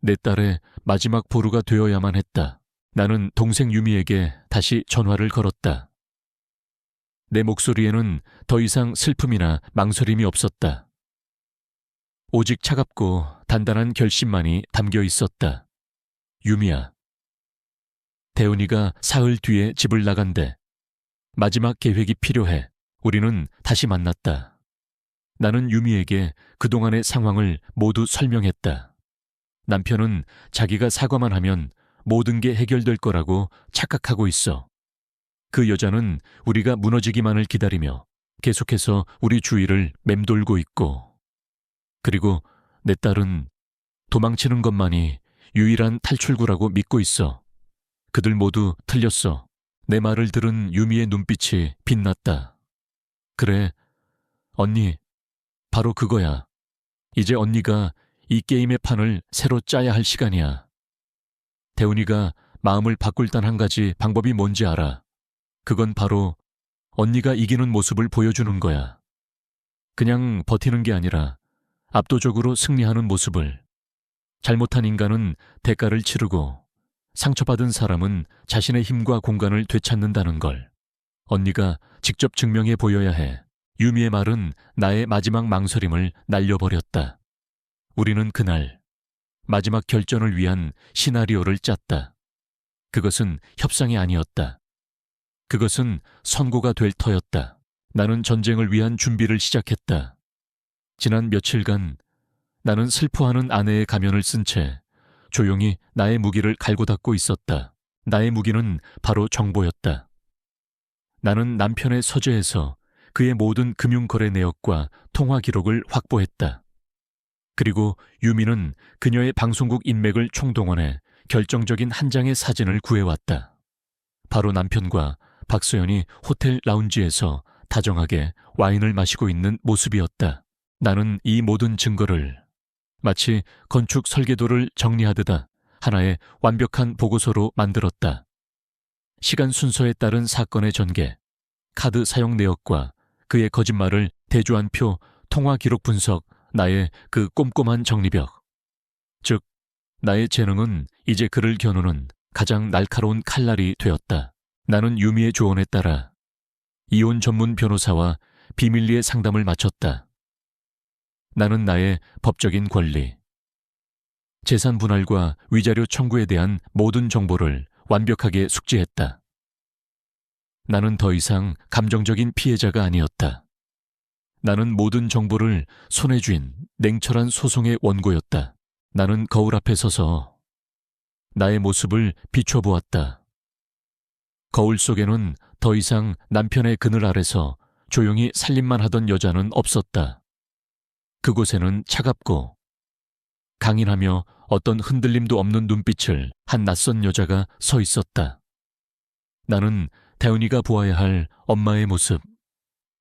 내 딸의 마지막 보루가 되어야만 했다. 나는 동생 유미에게 다시 전화를 걸었다. 내 목소리에는 더 이상 슬픔이나 망설임이 없었다. 오직 차갑고 단단한 결심만이 담겨 있었다. 유미야, 대훈이가 사흘 뒤에 집을 나간대. 마지막 계획이 필요해. 우리는 다시 만났다. 나는 유미에게 그동안의 상황을 모두 설명했다. 남편은 자기가 사과만 하면 모든 게 해결될 거라고 착각하고 있어. 그 여자는 우리가 무너지기만을 기다리며 계속해서 우리 주위를 맴돌고 있고, 그리고 내 딸은 도망치는 것만이 유일한 탈출구라고 믿고 있어. 그들 모두 틀렸어. 내 말을 들은 유미의 눈빛이 빛났다. 그래, 언니, 바로 그거야. 이제 언니가 이 게임의 판을 새로 짜야 할 시간이야. 대훈이가 마음을 바꿀 단 한 가지 방법이 뭔지 알아. 그건 바로 언니가 이기는 모습을 보여주는 거야. 그냥 버티는 게 아니라 압도적으로 승리하는 모습을. 잘못한 인간은 대가를 치르고 상처받은 사람은 자신의 힘과 공간을 되찾는다는 걸 언니가 직접 증명해 보여야 해. 유미의 말은 나의 마지막 망설임을 날려버렸다. 우리는 그날 마지막 결전을 위한 시나리오를 짰다. 그것은 협상이 아니었다. 그것은 선고가 될 터였다. 나는 전쟁을 위한 준비를 시작했다. 지난 며칠간 나는 슬퍼하는 아내의 가면을 쓴 채 조용히 나의 무기를 갈고 닦고 있었다. 나의 무기는 바로 정보였다. 나는 남편의 서재에서 그의 모든 금융거래 내역과 통화 기록을 확보했다. 그리고 유미는 그녀의 방송국 인맥을 총동원해 결정적인 한 장의 사진을 구해왔다. 바로 남편과 박소연이 호텔 라운지에서 다정하게 와인을 마시고 있는 모습이었다. 나는 이 모든 증거를 마치 건축 설계도를 정리하듯 하나의 완벽한 보고서로 만들었다. 시간 순서에 따른 사건의 전개, 카드 사용 내역과 그의 거짓말을 대조한 표, 통화 기록 분석, 나의 그 꼼꼼한 정리벽. 즉, 나의 재능은 이제 그를 겨누는 가장 날카로운 칼날이 되었다. 나는 유미의 조언에 따라 이혼 전문 변호사와 비밀리에 상담을 마쳤다. 나는 나의 법적인 권리, 재산 분할과 위자료 청구에 대한 모든 정보를 완벽하게 숙지했다. 나는 더 이상 감정적인 피해자가 아니었다. 나는 모든 정보를 손에 쥔 냉철한 소송의 원고였다. 나는 거울 앞에 서서 나의 모습을 비춰보았다. 거울 속에는 더 이상 남편의 그늘 아래서 조용히 살림만 하던 여자는 없었다. 그곳에는 차갑고 강인하며 어떤 흔들림도 없는 눈빛을 한 낯선 여자가 서 있었다. 나는 다윤이가 보아야 할 엄마의 모습,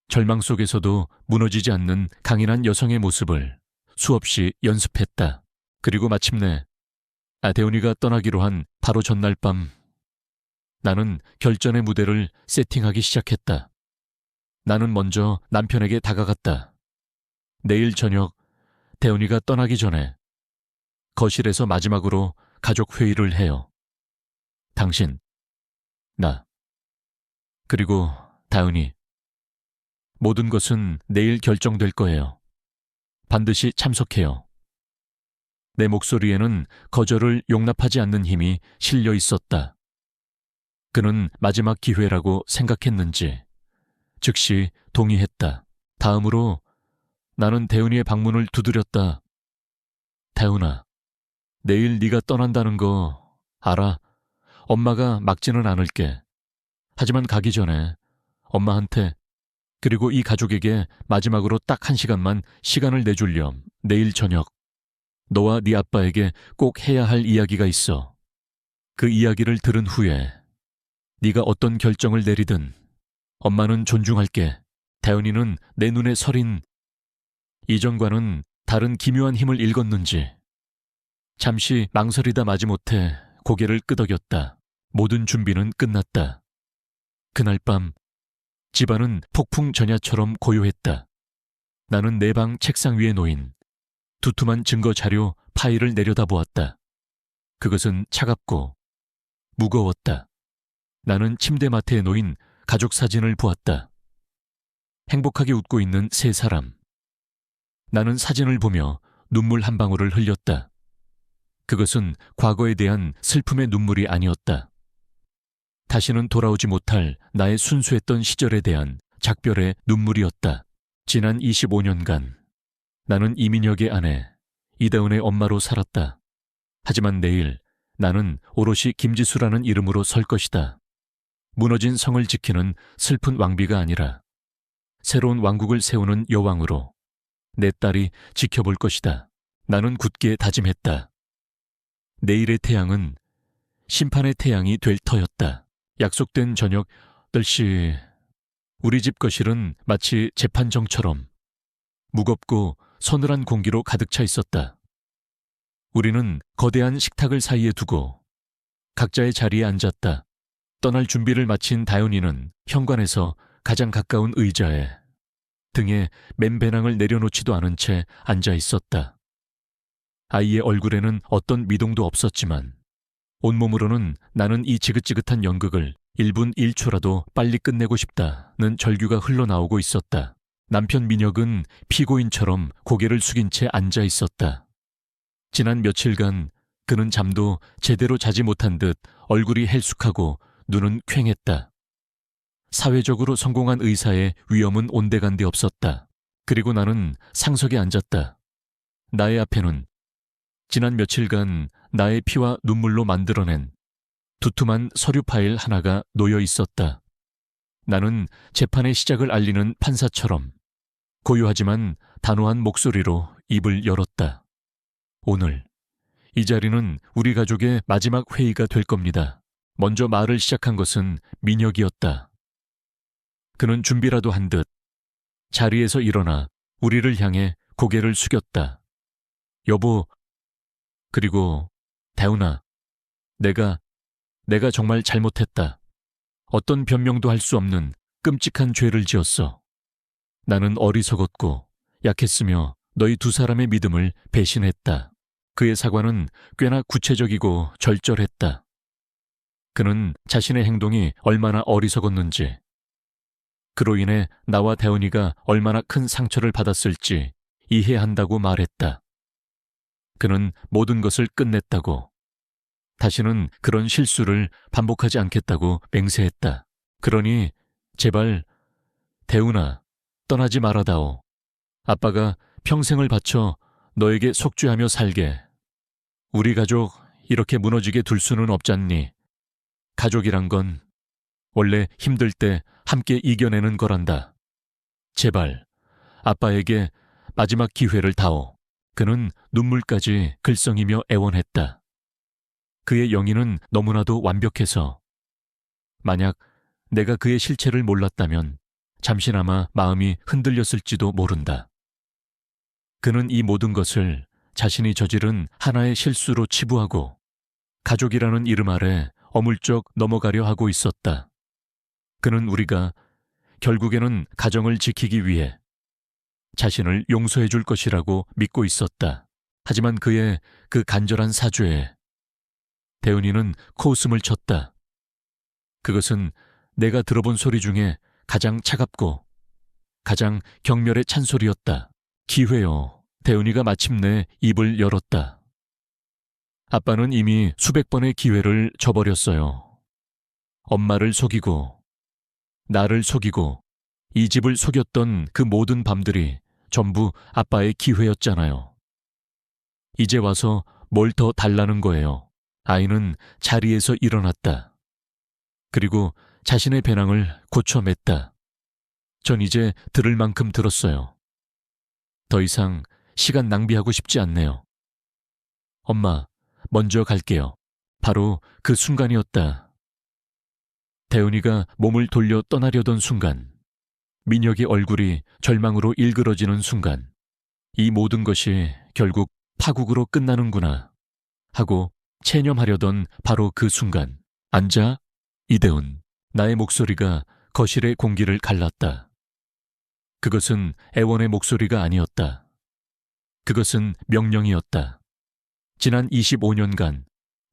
절망 속에서도 무너지지 않는 강인한 여성의 모습을 수없이 연습했다. 그리고 마침내 다윤이가 떠나기로 한 바로 전날 밤, 나는 결전의 무대를 세팅하기 시작했다. 나는 먼저 남편에게 다가갔다. 내일 저녁 다윤이가 떠나기 전에 거실에서 마지막으로 가족 회의를 해요. 당신, 나, 그리고 다윤이. 모든 것은 내일 결정될 거예요. 반드시 참석해요. 내 목소리에는 거절을 용납하지 않는 힘이 실려 있었다. 그는 마지막 기회라고 생각했는지 즉시 동의했다. 다음으로 나는 다윤이의 방문을 두드렸다. 다윤아, 내일 네가 떠난다는 거 알아. 엄마가 막지는 않을게. 하지만 가기 전에 엄마한테 그리고 이 가족에게 마지막으로 딱 1시간만 시간을 내주렴. 내일 저녁 너와 네 아빠에게 꼭 해야 할 이야기가 있어. 그 이야기를 들은 후에 네가 어떤 결정을 내리든 엄마는 존중할게. 다윤이는 내 눈에 서린 이전과는 다른 기묘한 힘을 읽었는지 잠시 망설이다 마지못해 고개를 끄덕였다. 모든 준비는 끝났다. 그날 밤 집안은 폭풍 전야처럼 고요했다. 나는 내 방 책상 위에 놓인 두툼한 증거 자료 파일을 내려다보았다. 그것은 차갑고 무거웠다. 나는 침대맡에 놓인 가족 사진을 보았다. 행복하게 웃고 있는 세 사람. 나는 사진을 보며 눈물 한 방울을 흘렸다. 그것은 과거에 대한 슬픔의 눈물이 아니었다. 다시는 돌아오지 못할 나의 순수했던 시절에 대한 작별의 눈물이었다. 지난 25년간 나는 이민혁의 아내, 이다은의 엄마로 살았다. 하지만 내일 나는 오롯이 김지수라는 이름으로 설 것이다. 무너진 성을 지키는 슬픈 왕비가 아니라 새로운 왕국을 세우는 여왕으로 내 딸이 지켜볼 것이다. 나는 굳게 다짐했다. 내일의 태양은 심판의 태양이 될 터였다. 약속된 저녁 8시, 우리 집 거실은 마치 재판정처럼 무겁고 서늘한 공기로 가득 차 있었다. 우리는 거대한 식탁을 사이에 두고 각자의 자리에 앉았다. 떠날 준비를 마친 다윤이는 현관에서 가장 가까운 의자에 등에 맨배낭을 내려놓지도 않은 채 앉아 있었다. 아이의 얼굴에는 어떤 미동도 없었지만 온몸으로는 나는 이 지긋지긋한 연극을 1분 1초라도 빨리 끝내고 싶다는 절규가 흘러나오고 있었다. 남편 민혁은 피고인처럼 고개를 숙인 채 앉아 있었다. 지난 며칠간 그는 잠도 제대로 자지 못한 듯 얼굴이 헬쑥하고 눈은 퀭했다. 사회적으로 성공한 의사의 위험은 온데간데 없었다. 그리고 나는 상석에 앉았다. 나의 앞에는 지난 며칠간 나의 피와 눈물로 만들어낸 두툼한 서류 파일 하나가 놓여 있었다. 나는 재판의 시작을 알리는 판사처럼 고요하지만 단호한 목소리로 입을 열었다. 오늘 이 자리는 우리 가족의 마지막 회의가 될 겁니다. 먼저 말을 시작한 것은 민혁이었다. 그는 준비라도 한 듯 자리에서 일어나 우리를 향해 고개를 숙였다. 여보, 그리고 대훈아, 내가 정말 잘못했다. 어떤 변명도 할 수 없는 끔찍한 죄를 지었어. 나는 어리석었고 약했으며 너희 두 사람의 믿음을 배신했다. 그의 사과는 꽤나 구체적이고 절절했다. 그는 자신의 행동이 얼마나 어리석었는지, 그로 인해 나와 대훈이가 얼마나 큰 상처를 받았을지 이해한다고 말했다. 그는 모든 것을 끝냈다고, 다시는 그런 실수를 반복하지 않겠다고 맹세했다. 그러니 제발 대훈아, 떠나지 말아다오. 아빠가 평생을 바쳐 너에게 속죄하며 살게. 우리 가족 이렇게 무너지게 둘 수는 없잖니. 가족이란 건 원래 힘들 때 함께 이겨내는 거란다. 제발 아빠에게 마지막 기회를 다오. 그는 눈물까지 글썽이며 애원했다. 그의 영의는 너무나도 완벽해서 만약 내가 그의 실체를 몰랐다면 잠시나마 마음이 흔들렸을지도 모른다. 그는 이 모든 것을 자신이 저지른 하나의 실수로 치부하고 가족이라는 이름 아래 어물쩍 넘어가려 하고 있었다. 그는 우리가 결국에는 가정을 지키기 위해 자신을 용서해 줄 것이라고 믿고 있었다. 하지만 그의 그 간절한 사죄에 대은이는 코웃음을 쳤다. 그것은 내가 들어본 소리 중에 가장 차갑고 가장 경멸의 찬소리였다. 기회요. 대은이가 마침내 입을 열었다. 아빠는 이미 수백 번의 기회를 저버렸어요. 엄마를 속이고 나를 속이고 이 집을 속였던 그 모든 밤들이 전부 아빠의 기회였잖아요. 이제 와서 뭘 더 달라는 거예요. 아이는 자리에서 일어났다. 그리고 자신의 배낭을 고쳐맸다. 전 이제 들을 만큼 들었어요. 더 이상 시간 낭비하고 싶지 않네요. 엄마, 먼저 갈게요. 바로 그 순간이었다. 대은이가 몸을 돌려 떠나려던 순간, 민혁의 얼굴이 절망으로 일그러지는 순간, 이 모든 것이 결국 파국으로 끝나는구나 하고 체념하려던 바로 그 순간, 앉아, 이대훈. 나의 목소리가 거실의 공기를 갈랐다. 그것은 애원의 목소리가 아니었다. 그것은 명령이었다. 지난 25년간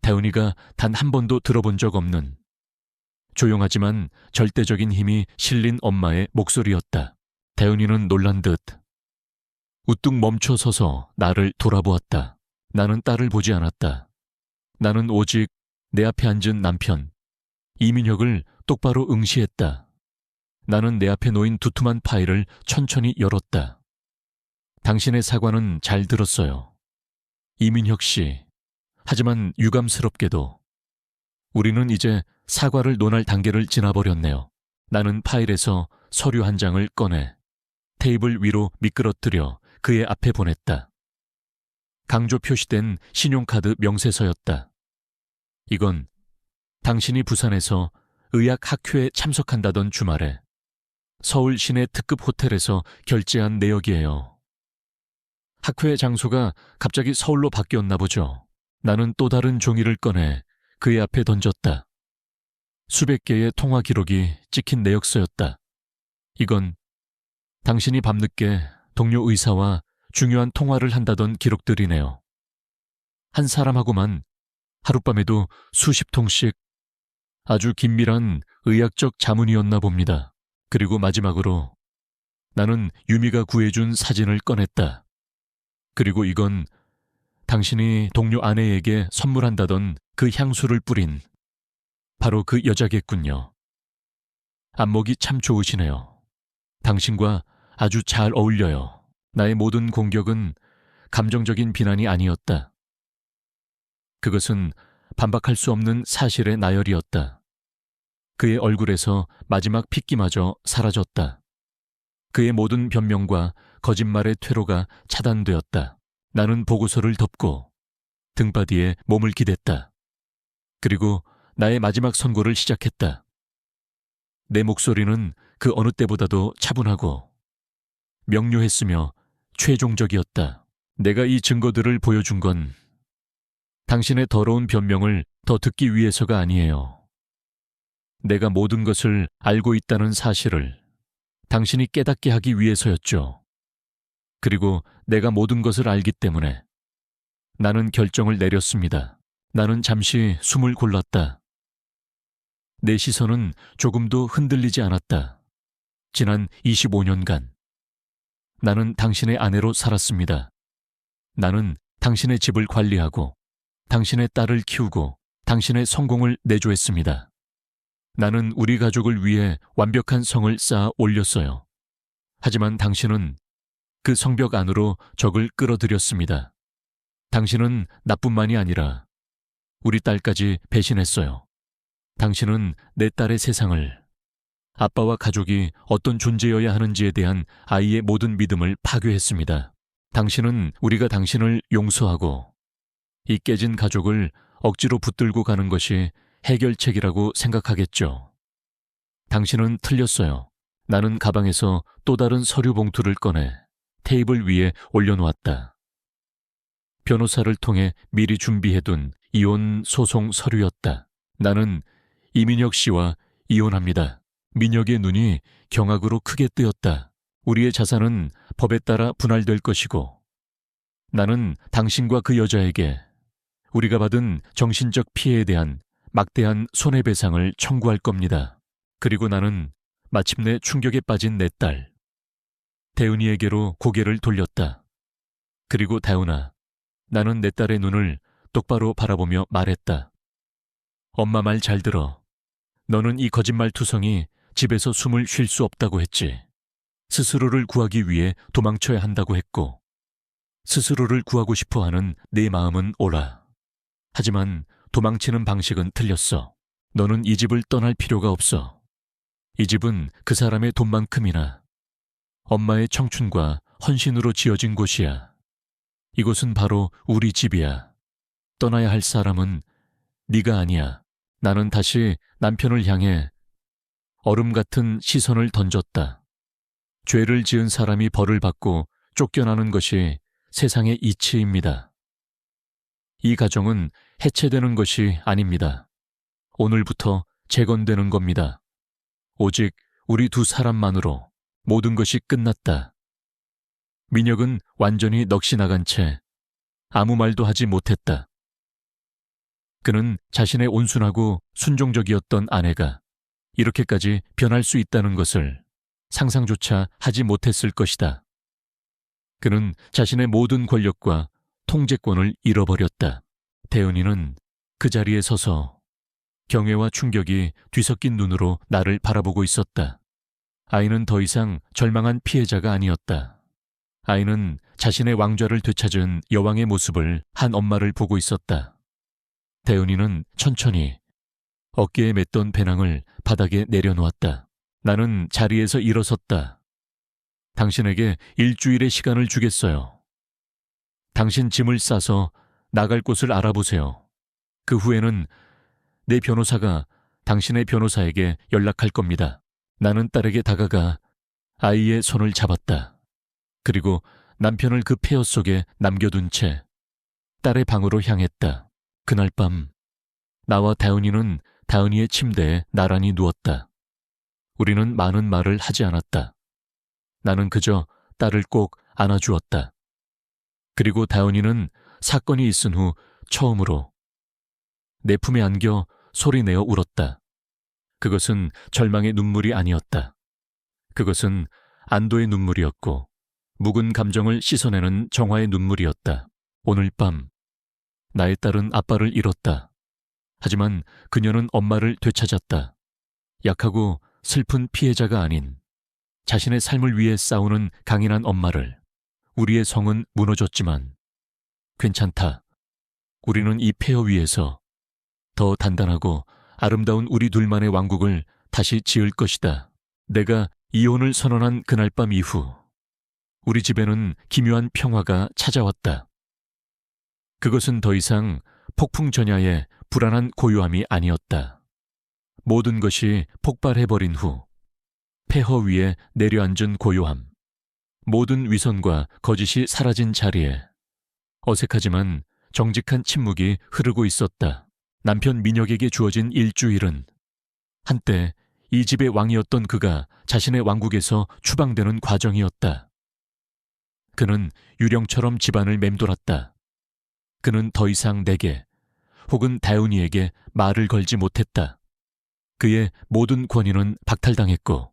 대훈이가 단 한 번도 들어본 적 없는 조용하지만 절대적인 힘이 실린 엄마의 목소리였다. 대훈이는 놀란 듯 우뚝 멈춰 서서 나를 돌아보았다. 나는 딸을 보지 않았다. 나는 오직 내 앞에 앉은 남편 이민혁을 똑바로 응시했다. 나는 내 앞에 놓인 두툼한 파일을 천천히 열었다. 당신의 사과는 잘 들었어요. 이민혁 씨. 하지만 유감스럽게도 우리는 이제 사과를 논할 단계를 지나버렸네요. 나는 파일에서 서류 한 장을 꺼내 테이블 위로 미끄러뜨려 그의 앞에 보냈다. 강조 표시된 신용카드 명세서였다. 이건 당신이 부산에서 의학학회에 참석한다던 주말에 서울 시내 특급 호텔에서 결제한 내역이에요. 학회 장소가 갑자기 서울로 바뀌었나 보죠. 나는 또 다른 종이를 꺼내 그의 앞에 던졌다. 수백 개의 통화 기록이 찍힌 내역서였다. 이건 당신이 밤늦게 동료 의사와 중요한 통화를 한다던 기록들이네요. 한 사람하고만 하룻밤에도 수십 통씩 아주 긴밀한 의학적 자문이었나 봅니다. 그리고 마지막으로 나는 유미가 구해준 사진을 꺼냈다. 그리고 이건 당신이 동료 아내에게 선물한다던 그 향수를 뿌린 바로 그 여자겠군요. 안목이 참 좋으시네요. 당신과 아주 잘 어울려요. 나의 모든 공격은 감정적인 비난이 아니었다. 그것은 반박할 수 없는 사실의 나열이었다. 그의 얼굴에서 마지막 핏기마저 사라졌다. 그의 모든 변명과 거짓말의 퇴로가 차단되었다. 나는 보고서를 덮고 등바디에 몸을 기댔다. 그리고 나의 마지막 선고를 시작했다. 내 목소리는 그 어느 때보다도 차분하고 명료했으며 최종적이었다. 내가 이 증거들을 보여준 건 당신의 더러운 변명을 더 듣기 위해서가 아니에요. 내가 모든 것을 알고 있다는 사실을 당신이 깨닫게 하기 위해서였죠. 그리고 내가 모든 것을 알기 때문에 나는 결정을 내렸습니다. 나는 잠시 숨을 골랐다. 내 시선은 조금도 흔들리지 않았다. 지난 25년간 나는 당신의 아내로 살았습니다. 나는 당신의 집을 관리하고 당신의 딸을 키우고 당신의 성공을 내조했습니다. 나는 우리 가족을 위해 완벽한 성을 쌓아 올렸어요. 하지만 당신은 그 성벽 안으로 적을 끌어들였습니다. 당신은 나뿐만이 아니라 우리 딸까지 배신했어요. 당신은 내 딸의 세상을, 아빠와 가족이 어떤 존재여야 하는지에 대한 아이의 모든 믿음을 파괴했습니다. 당신은 우리가 당신을 용서하고 이 깨진 가족을 억지로 붙들고 가는 것이 해결책이라고 생각하겠죠. 당신은 틀렸어요. 나는 가방에서 또 다른 서류 봉투를 꺼내 테이블 위에 올려놓았다. 변호사를 통해 미리 준비해둔 이혼 소송 서류였다. 나는 이민혁 씨와 이혼합니다. 민혁의 눈이 경악으로 크게 뜨였다. 우리의 자산은 법에 따라 분할될 것이고 나는 당신과 그 여자에게 우리가 받은 정신적 피해에 대한 막대한 손해배상을 청구할 겁니다. 그리고 나는 마침내 충격에 빠진 내 딸 대은이에게로 고개를 돌렸다. 그리고 다은아, 나는 내 딸의 눈을 똑바로 바라보며 말했다. 엄마 말 잘 들어. 너는 이 거짓말투성이 집에서 숨을 쉴 수 없다고 했지. 스스로를 구하기 위해 도망쳐야 한다고 했고 스스로를 구하고 싶어하는 내 마음은 옳아. 하지만 도망치는 방식은 틀렸어. 너는 이 집을 떠날 필요가 없어. 이 집은 그 사람의 돈만큼이나 엄마의 청춘과 헌신으로 지어진 곳이야. 이곳은 바로 우리 집이야. 떠나야 할 사람은 네가 아니야. 나는 다시 남편을 향해 얼음 같은 시선을 던졌다. 죄를 지은 사람이 벌을 받고 쫓겨나는 것이 세상의 이치입니다. 이 가정은 해체되는 것이 아닙니다. 오늘부터 재건되는 겁니다. 오직 우리 두 사람만으로 모든 것이 끝났다. 민혁은 완전히 넋이 나간 채 아무 말도 하지 못했다. 그는 자신의 온순하고 순종적이었던 아내가 이렇게까지 변할 수 있다는 것을 상상조차 하지 못했을 것이다. 그는 자신의 모든 권력과 통제권을 잃어버렸다. 대은이는 그 자리에 서서 경외와 충격이 뒤섞인 눈으로 나를 바라보고 있었다. 아이는 더 이상 절망한 피해자가 아니었다. 아이는 자신의 왕좌를 되찾은 여왕의 모습을 한 엄마를 보고 있었다. 대은이는 천천히 어깨에 맸던 배낭을 바닥에 내려놓았다. 나는 자리에서 일어섰다. 당신에게 일주일의 시간을 주겠어요. 당신 짐을 싸서 나갈 곳을 알아보세요. 그 후에는 내 변호사가 당신의 변호사에게 연락할 겁니다. 나는 딸에게 다가가 아이의 손을 잡았다. 그리고 남편을 그 폐허 속에 남겨둔 채 딸의 방으로 향했다. 그날 밤 나와 다은이는 다은이의 침대에 나란히 누웠다. 우리는 많은 말을 하지 않았다. 나는 그저 딸을 꼭 안아주었다. 그리고 다은이는 사건이 있은 후 처음으로 내 품에 안겨 소리내어 울었다. 그것은 절망의 눈물이 아니었다. 그것은 안도의 눈물이었고 묵은 감정을 씻어내는 정화의 눈물이었다. 오늘 밤 나의 딸은 아빠를 잃었다. 하지만 그녀는 엄마를 되찾았다. 약하고 슬픈 피해자가 아닌 자신의 삶을 위해 싸우는 강인한 엄마를. 우리의 성은 무너졌지만 괜찮다. 우리는 이 폐허 위에서 더 단단하고 아름다운 우리 둘만의 왕국을 다시 지을 것이다. 내가 이혼을 선언한 그날 밤 이후 우리 집에는 기묘한 평화가 찾아왔다. 그것은 더 이상 폭풍 전야의 불안한 고요함이 아니었다. 모든 것이 폭발해버린 후 폐허 위에 내려앉은 고요함, 모든 위선과 거짓이 사라진 자리에 어색하지만 정직한 침묵이 흐르고 있었다. 남편 민혁에게 주어진 일주일은 한때 이 집의 왕이었던 그가 자신의 왕국에서 추방되는 과정이었다. 그는 유령처럼 집안을 맴돌았다. 그는 더 이상 내게 혹은 다윤이에게 말을 걸지 못했다. 그의 모든 권위는 박탈당했고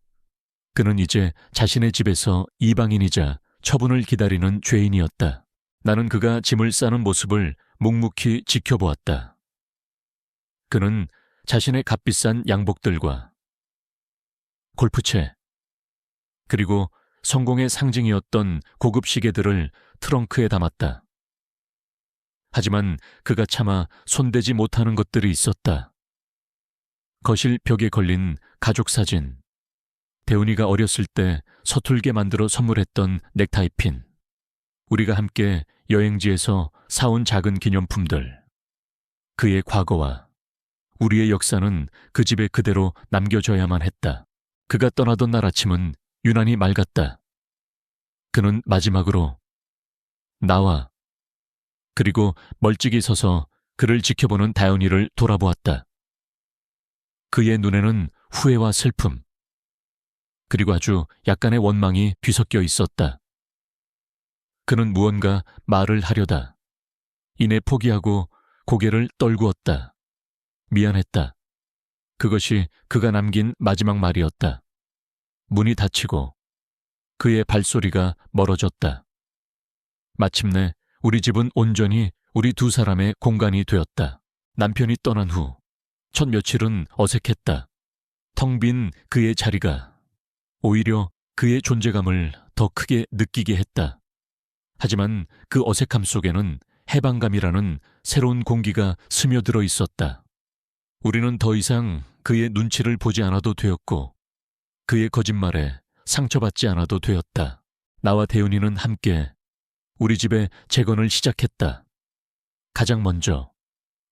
그는 이제 자신의 집에서 이방인이자 처분을 기다리는 죄인이었다. 나는 그가 짐을 싸는 모습을 묵묵히 지켜보았다. 그는 자신의 값비싼 양복들과 골프채, 그리고 성공의 상징이었던 고급 시계들을 트렁크에 담았다. 하지만 그가 차마 손대지 못하는 것들이 있었다. 거실 벽에 걸린 가족 사진, 대훈이가 어렸을 때 서툴게 만들어 선물했던 넥타이핀, 우리가 함께 여행지에서 사온 작은 기념품들, 그의 과거와 우리의 역사는 그 집에 그대로 남겨져야만 했다. 그가 떠나던 날 아침은 유난히 맑았다. 그는 마지막으로 나와 그리고 멀찍이 서서 그를 지켜보는 다윤이를 돌아보았다. 그의 눈에는 후회와 슬픔, 그리고 아주 약간의 원망이 뒤섞여 있었다. 그는 무언가 말을 하려다 이내 포기하고 고개를 떨구었다. 미안했다. 그것이 그가 남긴 마지막 말이었다. 문이 닫히고 그의 발소리가 멀어졌다. 마침내 우리 집은 온전히 우리 두 사람의 공간이 되었다. 남편이 떠난 후 첫 며칠은 어색했다. 텅 빈 그의 자리가 오히려 그의 존재감을 더 크게 느끼게 했다. 하지만 그 어색함 속에는 해방감이라는 새로운 공기가 스며들어 있었다. 우리는 더 이상 그의 눈치를 보지 않아도 되었고 그의 거짓말에 상처받지 않아도 되었다. 나와 대훈이는 함께 우리 집의 재건을 시작했다. 가장 먼저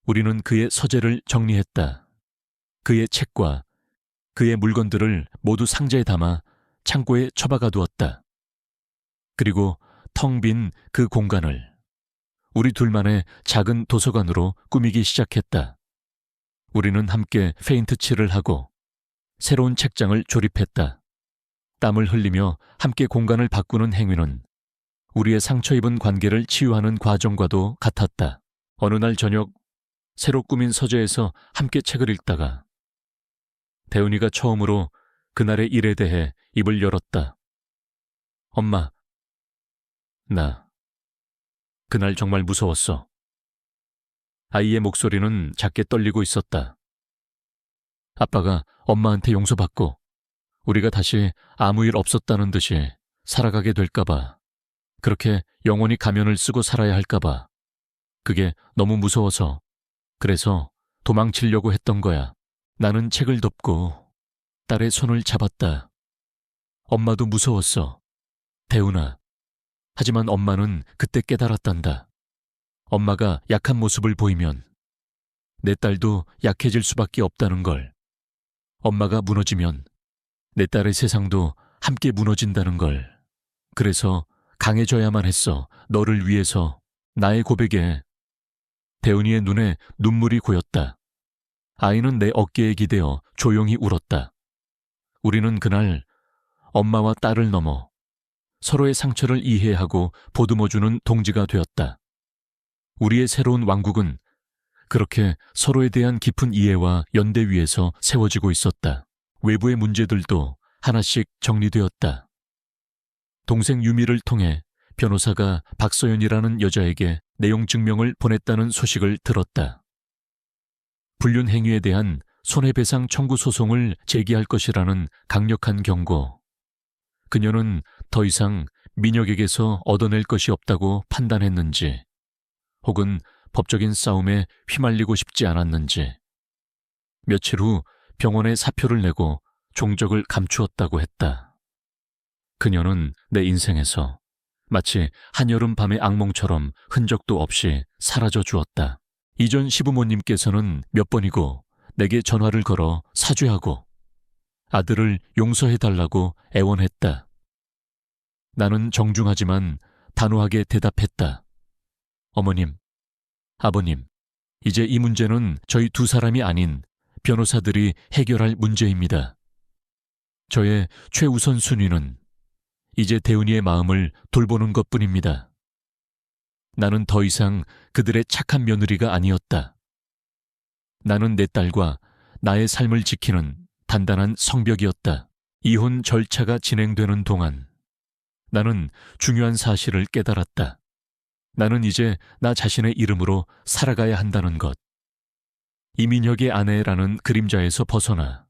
우리는 그의 서재를 정리했다. 그의 책과 그의 물건들을 모두 상자에 담아 창고에 처박아 두었다. 그리고 텅 빈 그 공간을 우리 둘만의 작은 도서관으로 꾸미기 시작했다. 우리는 함께 페인트 칠을 하고 새로운 책장을 조립했다. 땀을 흘리며 함께 공간을 바꾸는 행위는 우리의 상처 입은 관계를 치유하는 과정과도 같았다. 어느 날 저녁 새로 꾸민 서재에서 함께 책을 읽다가 대훈이가 처음으로 그날의 일에 대해 입을 열었다. 엄마, 나 그날 정말 무서웠어. 아이의 목소리는 작게 떨리고 있었다. 아빠가 엄마한테 용서받고 우리가 다시 아무 일 없었다는 듯이 살아가게 될까봐, 그렇게 영원히 가면을 쓰고 살아야 할까봐, 그게 너무 무서워서 그래서 도망치려고 했던 거야. 나는 책을 덮고 딸의 손을 잡았다. 엄마도 무서웠어. 대훈아. 하지만 엄마는 그때 깨달았단다. 엄마가 약한 모습을 보이면 내 딸도 약해질 수밖에 없다는 걸. 엄마가 무너지면 내 딸의 세상도 함께 무너진다는 걸. 그래서 강해져야만 했어. 너를 위해서. 나의 고백에 대훈이의 눈에 눈물이 고였다. 아이는 내 어깨에 기대어 조용히 울었다. 우리는 그날 엄마와 딸을 넘어 서로의 상처를 이해하고 보듬어주는 동지가 되었다. 우리의 새로운 왕국은 그렇게 서로에 대한 깊은 이해와 연대 위에서 세워지고 있었다. 외부의 문제들도 하나씩 정리되었다. 동생 유미를 통해 변호사가 박서연이라는 여자에게 내용 증명을 보냈다는 소식을 들었다. 불륜 행위에 대한 손해배상 청구 소송을 제기할 것이라는 강력한 경고. 그녀는 더 이상 민혁에게서 얻어낼 것이 없다고 판단했는지 혹은 법적인 싸움에 휘말리고 싶지 않았는지 며칠 후 병원에 사표를 내고 종적을 감추었다고 했다. 그녀는 내 인생에서 마치 한여름 밤의 악몽처럼 흔적도 없이 사라져 주었다. 이전 시부모님께서는 몇 번이고 내게 전화를 걸어 사죄하고 아들을 용서해달라고 애원했다. 나는 정중하지만 단호하게 대답했다. 어머님, 아버님, 이제 이 문제는 저희 두 사람이 아닌 변호사들이 해결할 문제입니다. 저의 최우선 순위는 이제 대은이의 마음을 돌보는 것뿐입니다. 나는 더 이상 그들의 착한 며느리가 아니었다. 나는 내 딸과 나의 삶을 지키는 단단한 성벽이었다. 이혼 절차가 진행되는 동안 나는 중요한 사실을 깨달았다. 나는 이제 나 자신의 이름으로 살아가야 한다는 것. 이민혁의 아내라는 그림자에서 벗어나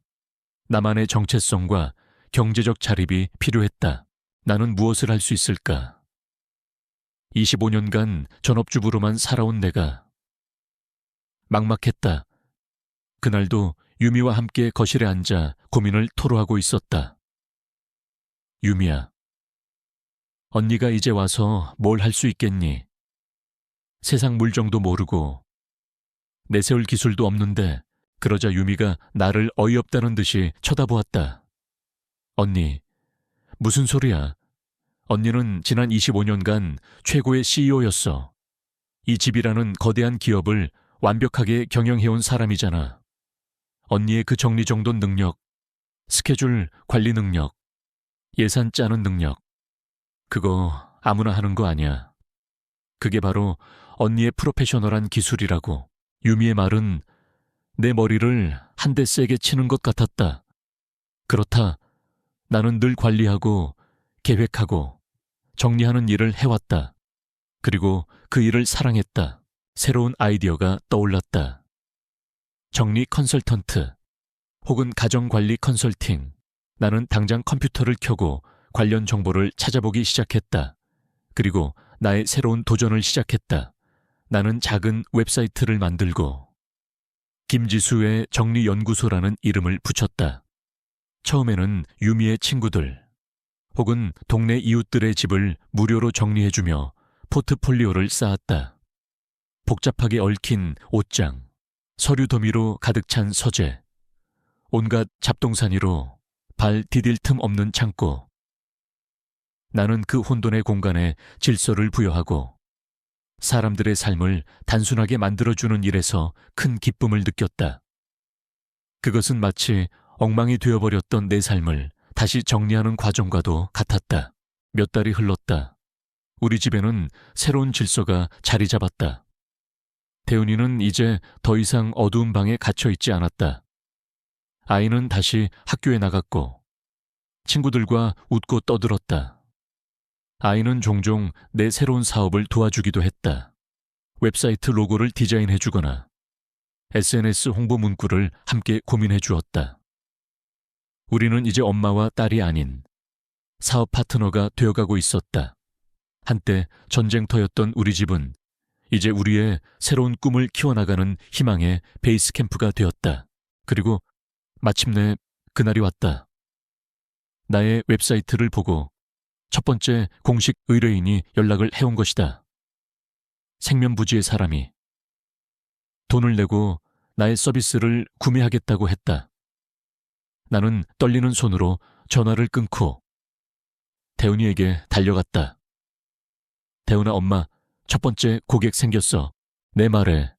나만의 정체성과 경제적 자립이 필요했다. 나는 무엇을 할 수 있을까? 25년간 전업주부로만 살아온 내가 막막했다. 그날도 유미와 함께 거실에 앉아 고민을 토로하고 있었다. 유미야, 언니가 이제 와서 뭘 할 수 있겠니? 세상 물정도 모르고 내세울 기술도 없는데. 그러자 유미가 나를 어이없다는 듯이 쳐다보았다. 언니, 무슨 소리야? 언니는 지난 25년간 최고의 CEO였어. 이 집이라는 거대한 기업을 완벽하게 경영해온 사람이잖아. 언니의 그 정리정돈 능력, 스케줄 관리 능력, 예산 짜는 능력, 그거 아무나 하는 거 아니야. 그게 바로 언니의 프로페셔널한 기술이라고. 유미의 말은 내 머리를 한 대 세게 치는 것 같았다. 그렇다. 나는 늘 관리하고 계획하고 정리하는 일을 해왔다. 그리고 그 일을 사랑했다. 새로운 아이디어가 떠올랐다. 정리 컨설턴트 혹은 가정관리 컨설팅. 나는 당장 컴퓨터를 켜고 관련 정보를 찾아보기 시작했다. 그리고 나의 새로운 도전을 시작했다. 나는 작은 웹사이트를 만들고 김지수의 정리연구소라는 이름을 붙였다. 처음에는 유미의 친구들 혹은 동네 이웃들의 집을 무료로 정리해주며 포트폴리오를 쌓았다. 복잡하게 얽힌 옷장, 서류 더미로 가득 찬 서재, 온갖 잡동사니로 발 디딜 틈 없는 창고. 나는 그 혼돈의 공간에 질서를 부여하고 사람들의 삶을 단순하게 만들어주는 일에서 큰 기쁨을 느꼈다. 그것은 마치 엉망이 되어버렸던 내 삶을 다시 정리하는 과정과도 같았다. 몇 달이 흘렀다. 우리 집에는 새로운 질서가 자리 잡았다. 대은이는 이제 더 이상 어두운 방에 갇혀 있지 않았다. 아이는 다시 학교에 나갔고 친구들과 웃고 떠들었다. 아이는 종종 내 새로운 사업을 도와주기도 했다. 웹사이트 로고를 디자인해 주거나 SNS 홍보 문구를 함께 고민해 주었다. 우리는 이제 엄마와 딸이 아닌 사업 파트너가 되어가고 있었다. 한때 전쟁터였던 우리 집은 이제 우리의 새로운 꿈을 키워나가는 희망의 베이스 캠프가 되었다. 그리고 마침내 그날이 왔다. 나의 웹사이트를 보고 첫 번째 공식 의뢰인이 연락을 해온 것이다. 생면부지의 사람이 돈을 내고 나의 서비스를 구매하겠다고 했다. 나는 떨리는 손으로 전화를 끊고 대은이에게 달려갔다. 대은아, 엄마, 첫 번째 고객 생겼어. 내 말에.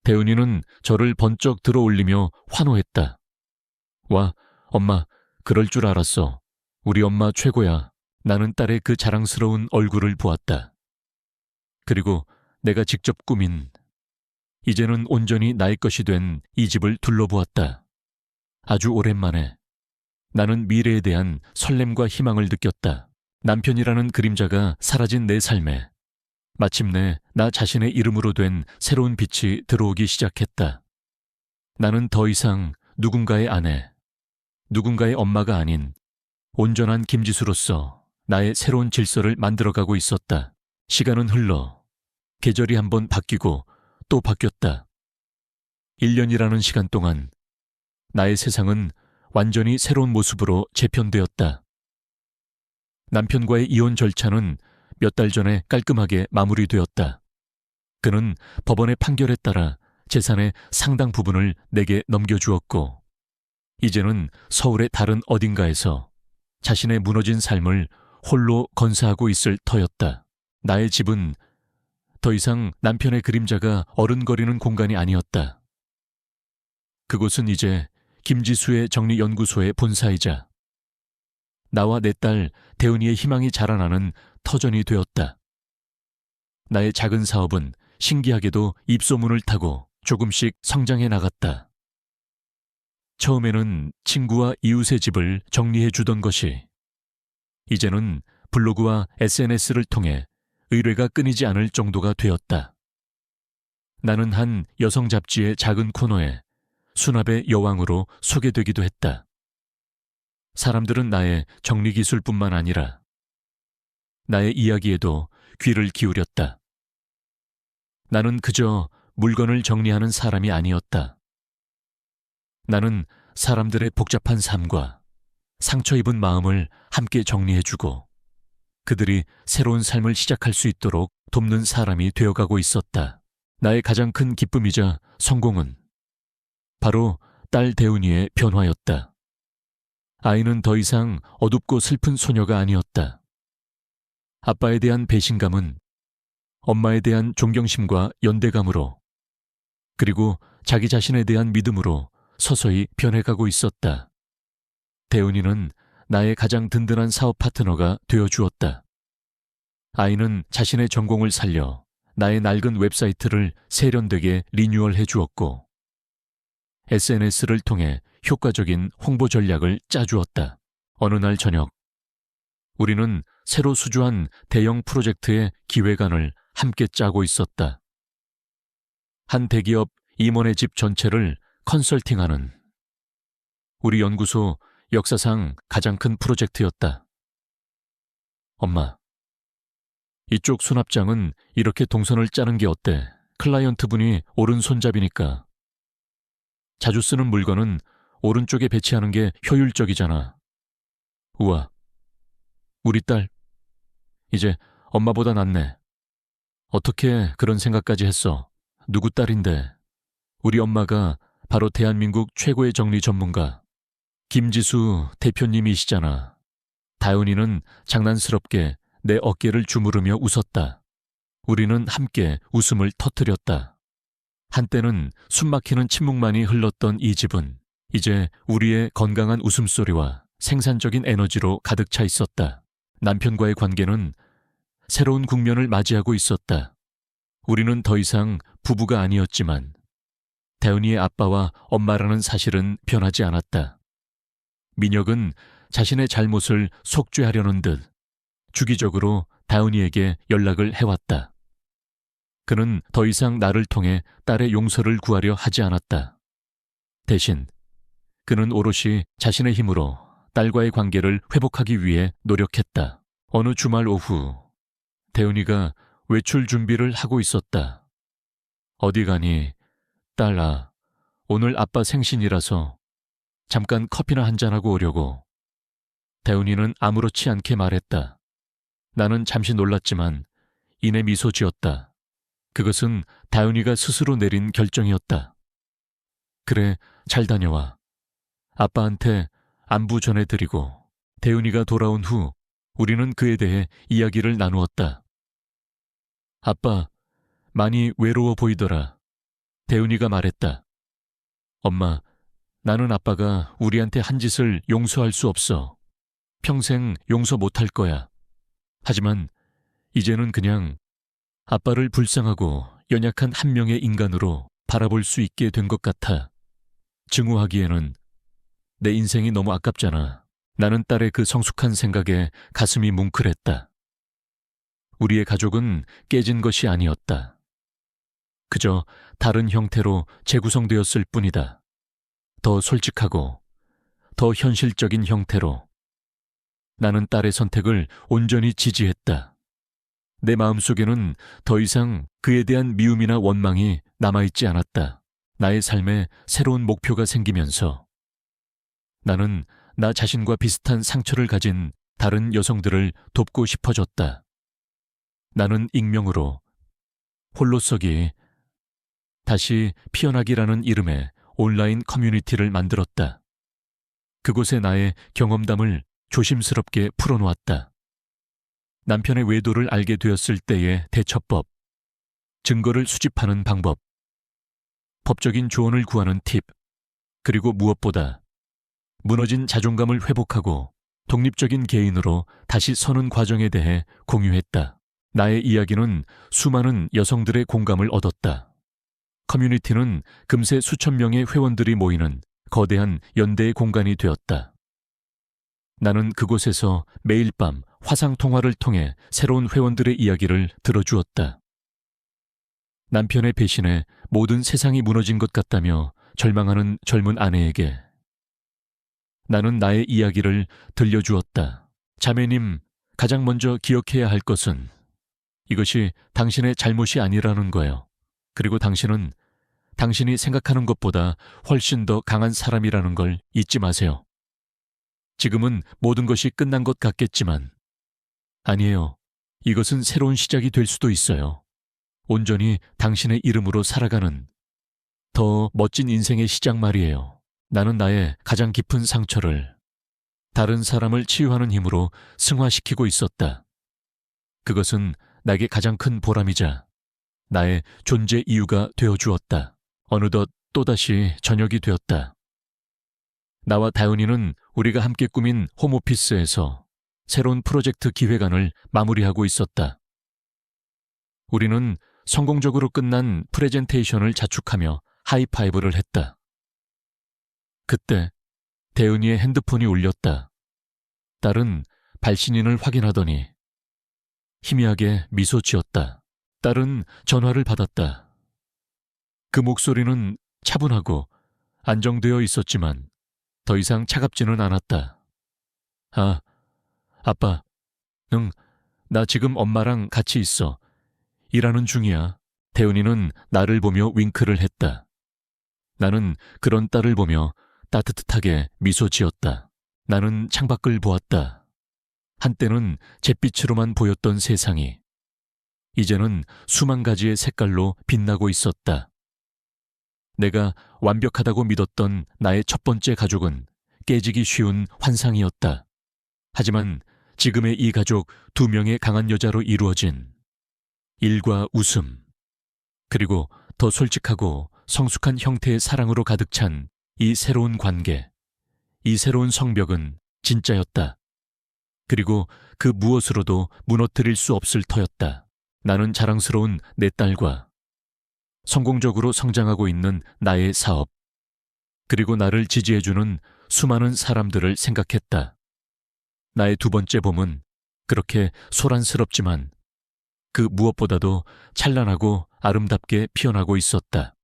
대은이는 저를 번쩍 들어올리며 환호했다. 와, 엄마, 그럴 줄 알았어. 우리 엄마 최고야. 나는 딸의 그 자랑스러운 얼굴을 보았다. 그리고 내가 직접 꾸민, 이제는 온전히 나의 것이 된 이 집을 둘러보았다. 아주 오랜만에 나는 미래에 대한 설렘과 희망을 느꼈다. 남편이라는 그림자가 사라진 내 삶에 마침내 나 자신의 이름으로 된 새로운 빛이 들어오기 시작했다. 나는 더 이상 누군가의 아내, 누군가의 엄마가 아닌 온전한 김지수로서 나의 새로운 질서를 만들어가고 있었다. 시간은 흘러 계절이 한번 바뀌고 또 바뀌었다. 1년이라는 시간 동안 나의 세상은 완전히 새로운 모습으로 재편되었다. 남편과의 이혼 절차는 몇 달 전에 깔끔하게 마무리되었다. 그는 법원의 판결에 따라 재산의 상당 부분을 내게 넘겨주었고, 이제는 서울의 다른 어딘가에서 자신의 무너진 삶을 홀로 건사하고 있을 터였다. 나의 집은 더 이상 남편의 그림자가 어른거리는 공간이 아니었다. 그곳은 이제 김지수의 정리연구소의 본사이자 나와 내 딸 대은이의 희망이 자라나는 터전이 되었다. 나의 작은 사업은 신기하게도 입소문을 타고 조금씩 성장해 나갔다. 처음에는 친구와 이웃의 집을 정리해 주던 것이 이제는 블로그와 SNS를 통해 의뢰가 끊이지 않을 정도가 되었다. 나는 한 여성 잡지의 작은 코너에 수납의 여왕으로 소개되기도 했다. 사람들은 나의 정리 기술뿐만 아니라 나의 이야기에도 귀를 기울였다. 나는 그저 물건을 정리하는 사람이 아니었다. 나는 사람들의 복잡한 삶과 상처 입은 마음을 함께 정리해주고 그들이 새로운 삶을 시작할 수 있도록 돕는 사람이 되어가고 있었다. 나의 가장 큰 기쁨이자 성공은 바로 딸 대은이의 변화였다. 아이는 더 이상 어둡고 슬픈 소녀가 아니었다. 아빠에 대한 배신감은 엄마에 대한 존경심과 연대감으로, 그리고 자기 자신에 대한 믿음으로 서서히 변해가고 있었다. 대은이는 나의 가장 든든한 사업 파트너가 되어주었다. 아이는 자신의 전공을 살려 나의 낡은 웹사이트를 세련되게 리뉴얼해 주었고, SNS를 통해 효과적인 홍보 전략을 짜주었다. 어느 날 저녁, 우리는 새로 수주한 대형 프로젝트의 기획안을 함께 짜고 있었다. 한 대기업 임원의 집 전체를 컨설팅하는 우리 연구소 역사상 가장 큰 프로젝트였다. 엄마, 이쪽 수납장은 이렇게 동선을 짜는 게 어때? 클라이언트 분이 오른손잡이니까. 자주 쓰는 물건은 오른쪽에 배치하는 게 효율적이잖아. 우와, 우리 딸, 이제 엄마보다 낫네. 어떻게 그런 생각까지 했어? 누구 딸인데? 우리 엄마가 바로 대한민국 최고의 정리 전문가 김지수 대표님이시잖아. 다윤이는 장난스럽게 내 어깨를 주무르며 웃었다. 우리는 함께 웃음을 터뜨렸다. 한때는 숨막히는 침묵만이 흘렀던 이 집은 이제 우리의 건강한 웃음소리와 생산적인 에너지로 가득 차 있었다. 남편과의 관계는 새로운 국면을 맞이하고 있었다. 우리는 더 이상 부부가 아니었지만 다윤이의 아빠와 엄마라는 사실은 변하지 않았다. 민혁은 자신의 잘못을 속죄하려는 듯 주기적으로 다윤이에게 연락을 해왔다. 그는 더 이상 나를 통해 딸의 용서를 구하려 하지 않았다. 대신 그는 오롯이 자신의 힘으로 딸과의 관계를 회복하기 위해 노력했다. 어느 주말 오후, 대은이가 외출 준비를 하고 있었다. 어디 가니? 딸아, 오늘 아빠 생신이라서 잠깐 커피나 한잔하고 오려고. 대은이는 아무렇지 않게 말했다. 나는 잠시 놀랐지만 이내 미소 지었다. 그것은 다윤이가 스스로 내린 결정이었다. 그래, 잘 다녀와. 아빠한테 안부 전해드리고. 대윤이가 돌아온 후 우리는 그에 대해 이야기를 나누었다. 아빠, 많이 외로워 보이더라. 대윤이가 말했다. 엄마, 나는 아빠가 우리한테 한 짓을 용서할 수 없어. 평생 용서 못할 거야. 하지만 이제는 그냥 아빠를 불쌍하고 연약한 한 명의 인간으로 바라볼 수 있게 된 것 같아. 증오하기에는 내 인생이 너무 아깝잖아. 나는 딸의 그 성숙한 생각에 가슴이 뭉클했다. 우리의 가족은 깨진 것이 아니었다. 그저 다른 형태로 재구성되었을 뿐이다. 더 솔직하고 더 현실적인 형태로. 나는 딸의 선택을 온전히 지지했다. 내 마음속에는 더 이상 그에 대한 미움이나 원망이 남아있지 않았다. 나의 삶에 새로운 목표가 생기면서 나는 나 자신과 비슷한 상처를 가진 다른 여성들을 돕고 싶어졌다. 나는 익명으로 홀로서기 다시 피어나기라는 이름의 온라인 커뮤니티를 만들었다. 그곳에 나의 경험담을 조심스럽게 풀어놓았다. 남편의 외도를 알게 되었을 때의 대처법, 증거를 수집하는 방법, 법적인 조언을 구하는 팁, 그리고 무엇보다 무너진 자존감을 회복하고 독립적인 개인으로 다시 서는 과정에 대해 공유했다. 나의 이야기는 수많은 여성들의 공감을 얻었다. 커뮤니티는 금세 수천 명의 회원들이 모이는 거대한 연대의 공간이 되었다. 나는 그곳에서 매일 밤 화상통화를 통해 새로운 회원들의 이야기를 들어주었다. 남편의 배신에 모든 세상이 무너진 것 같다며 절망하는 젊은 아내에게 나는 나의 이야기를 들려주었다. 자매님, 가장 먼저 기억해야 할 것은 이것이 당신의 잘못이 아니라는 거예요. 그리고 당신은 당신이 생각하는 것보다 훨씬 더 강한 사람이라는 걸 잊지 마세요. 지금은 모든 것이 끝난 것 같겠지만 아니에요. 이것은 새로운 시작이 될 수도 있어요. 온전히 당신의 이름으로 살아가는 더 멋진 인생의 시작 말이에요. 나는 나의 가장 깊은 상처를 다른 사람을 치유하는 힘으로 승화시키고 있었다. 그것은 나에게 가장 큰 보람이자 나의 존재 이유가 되어주었다. 어느덧 또다시 저녁이 되었다. 나와 다윤이는 우리가 함께 꾸민 홈오피스에서 새로운 프로젝트 기획안을 마무리하고 있었다. 우리는 성공적으로 끝난 프레젠테이션을 자축하며 하이파이브를 했다. 그때 대은이의 핸드폰이 울렸다. 딸은 발신인을 확인하더니 희미하게 미소 지었다. 딸은 전화를 받았다. 그 목소리는 차분하고 안정되어 있었지만 더 이상 차갑지는 않았다. 아, 아빠, 응, 나 지금 엄마랑 같이 있어. 일하는 중이야. 대은이는 나를 보며 윙크를 했다. 나는 그런 딸을 보며 따뜻하게 미소 지었다. 나는 창밖을 보았다. 한때는 잿빛으로만 보였던 세상이 이제는 수만 가지의 색깔로 빛나고 있었다. 내가 완벽하다고 믿었던 나의 첫 번째 가족은 깨지기 쉬운 환상이었다. 하지만 지금의 이 가족 2명의 강한 여자로 이루어진 일과 웃음, 그리고 더 솔직하고 성숙한 형태의 사랑으로 가득 찬 이 새로운 관계, 이 새로운 성벽은 진짜였다. 그리고 그 무엇으로도 무너뜨릴 수 없을 터였다. 나는 자랑스러운 내 딸과 성공적으로 성장하고 있는 나의 사업, 그리고 나를 지지해주는 수많은 사람들을 생각했다. 나의 두 번째 봄은 그렇게 소란스럽지만 그 무엇보다도 찬란하고 아름답게 피어나고 있었다.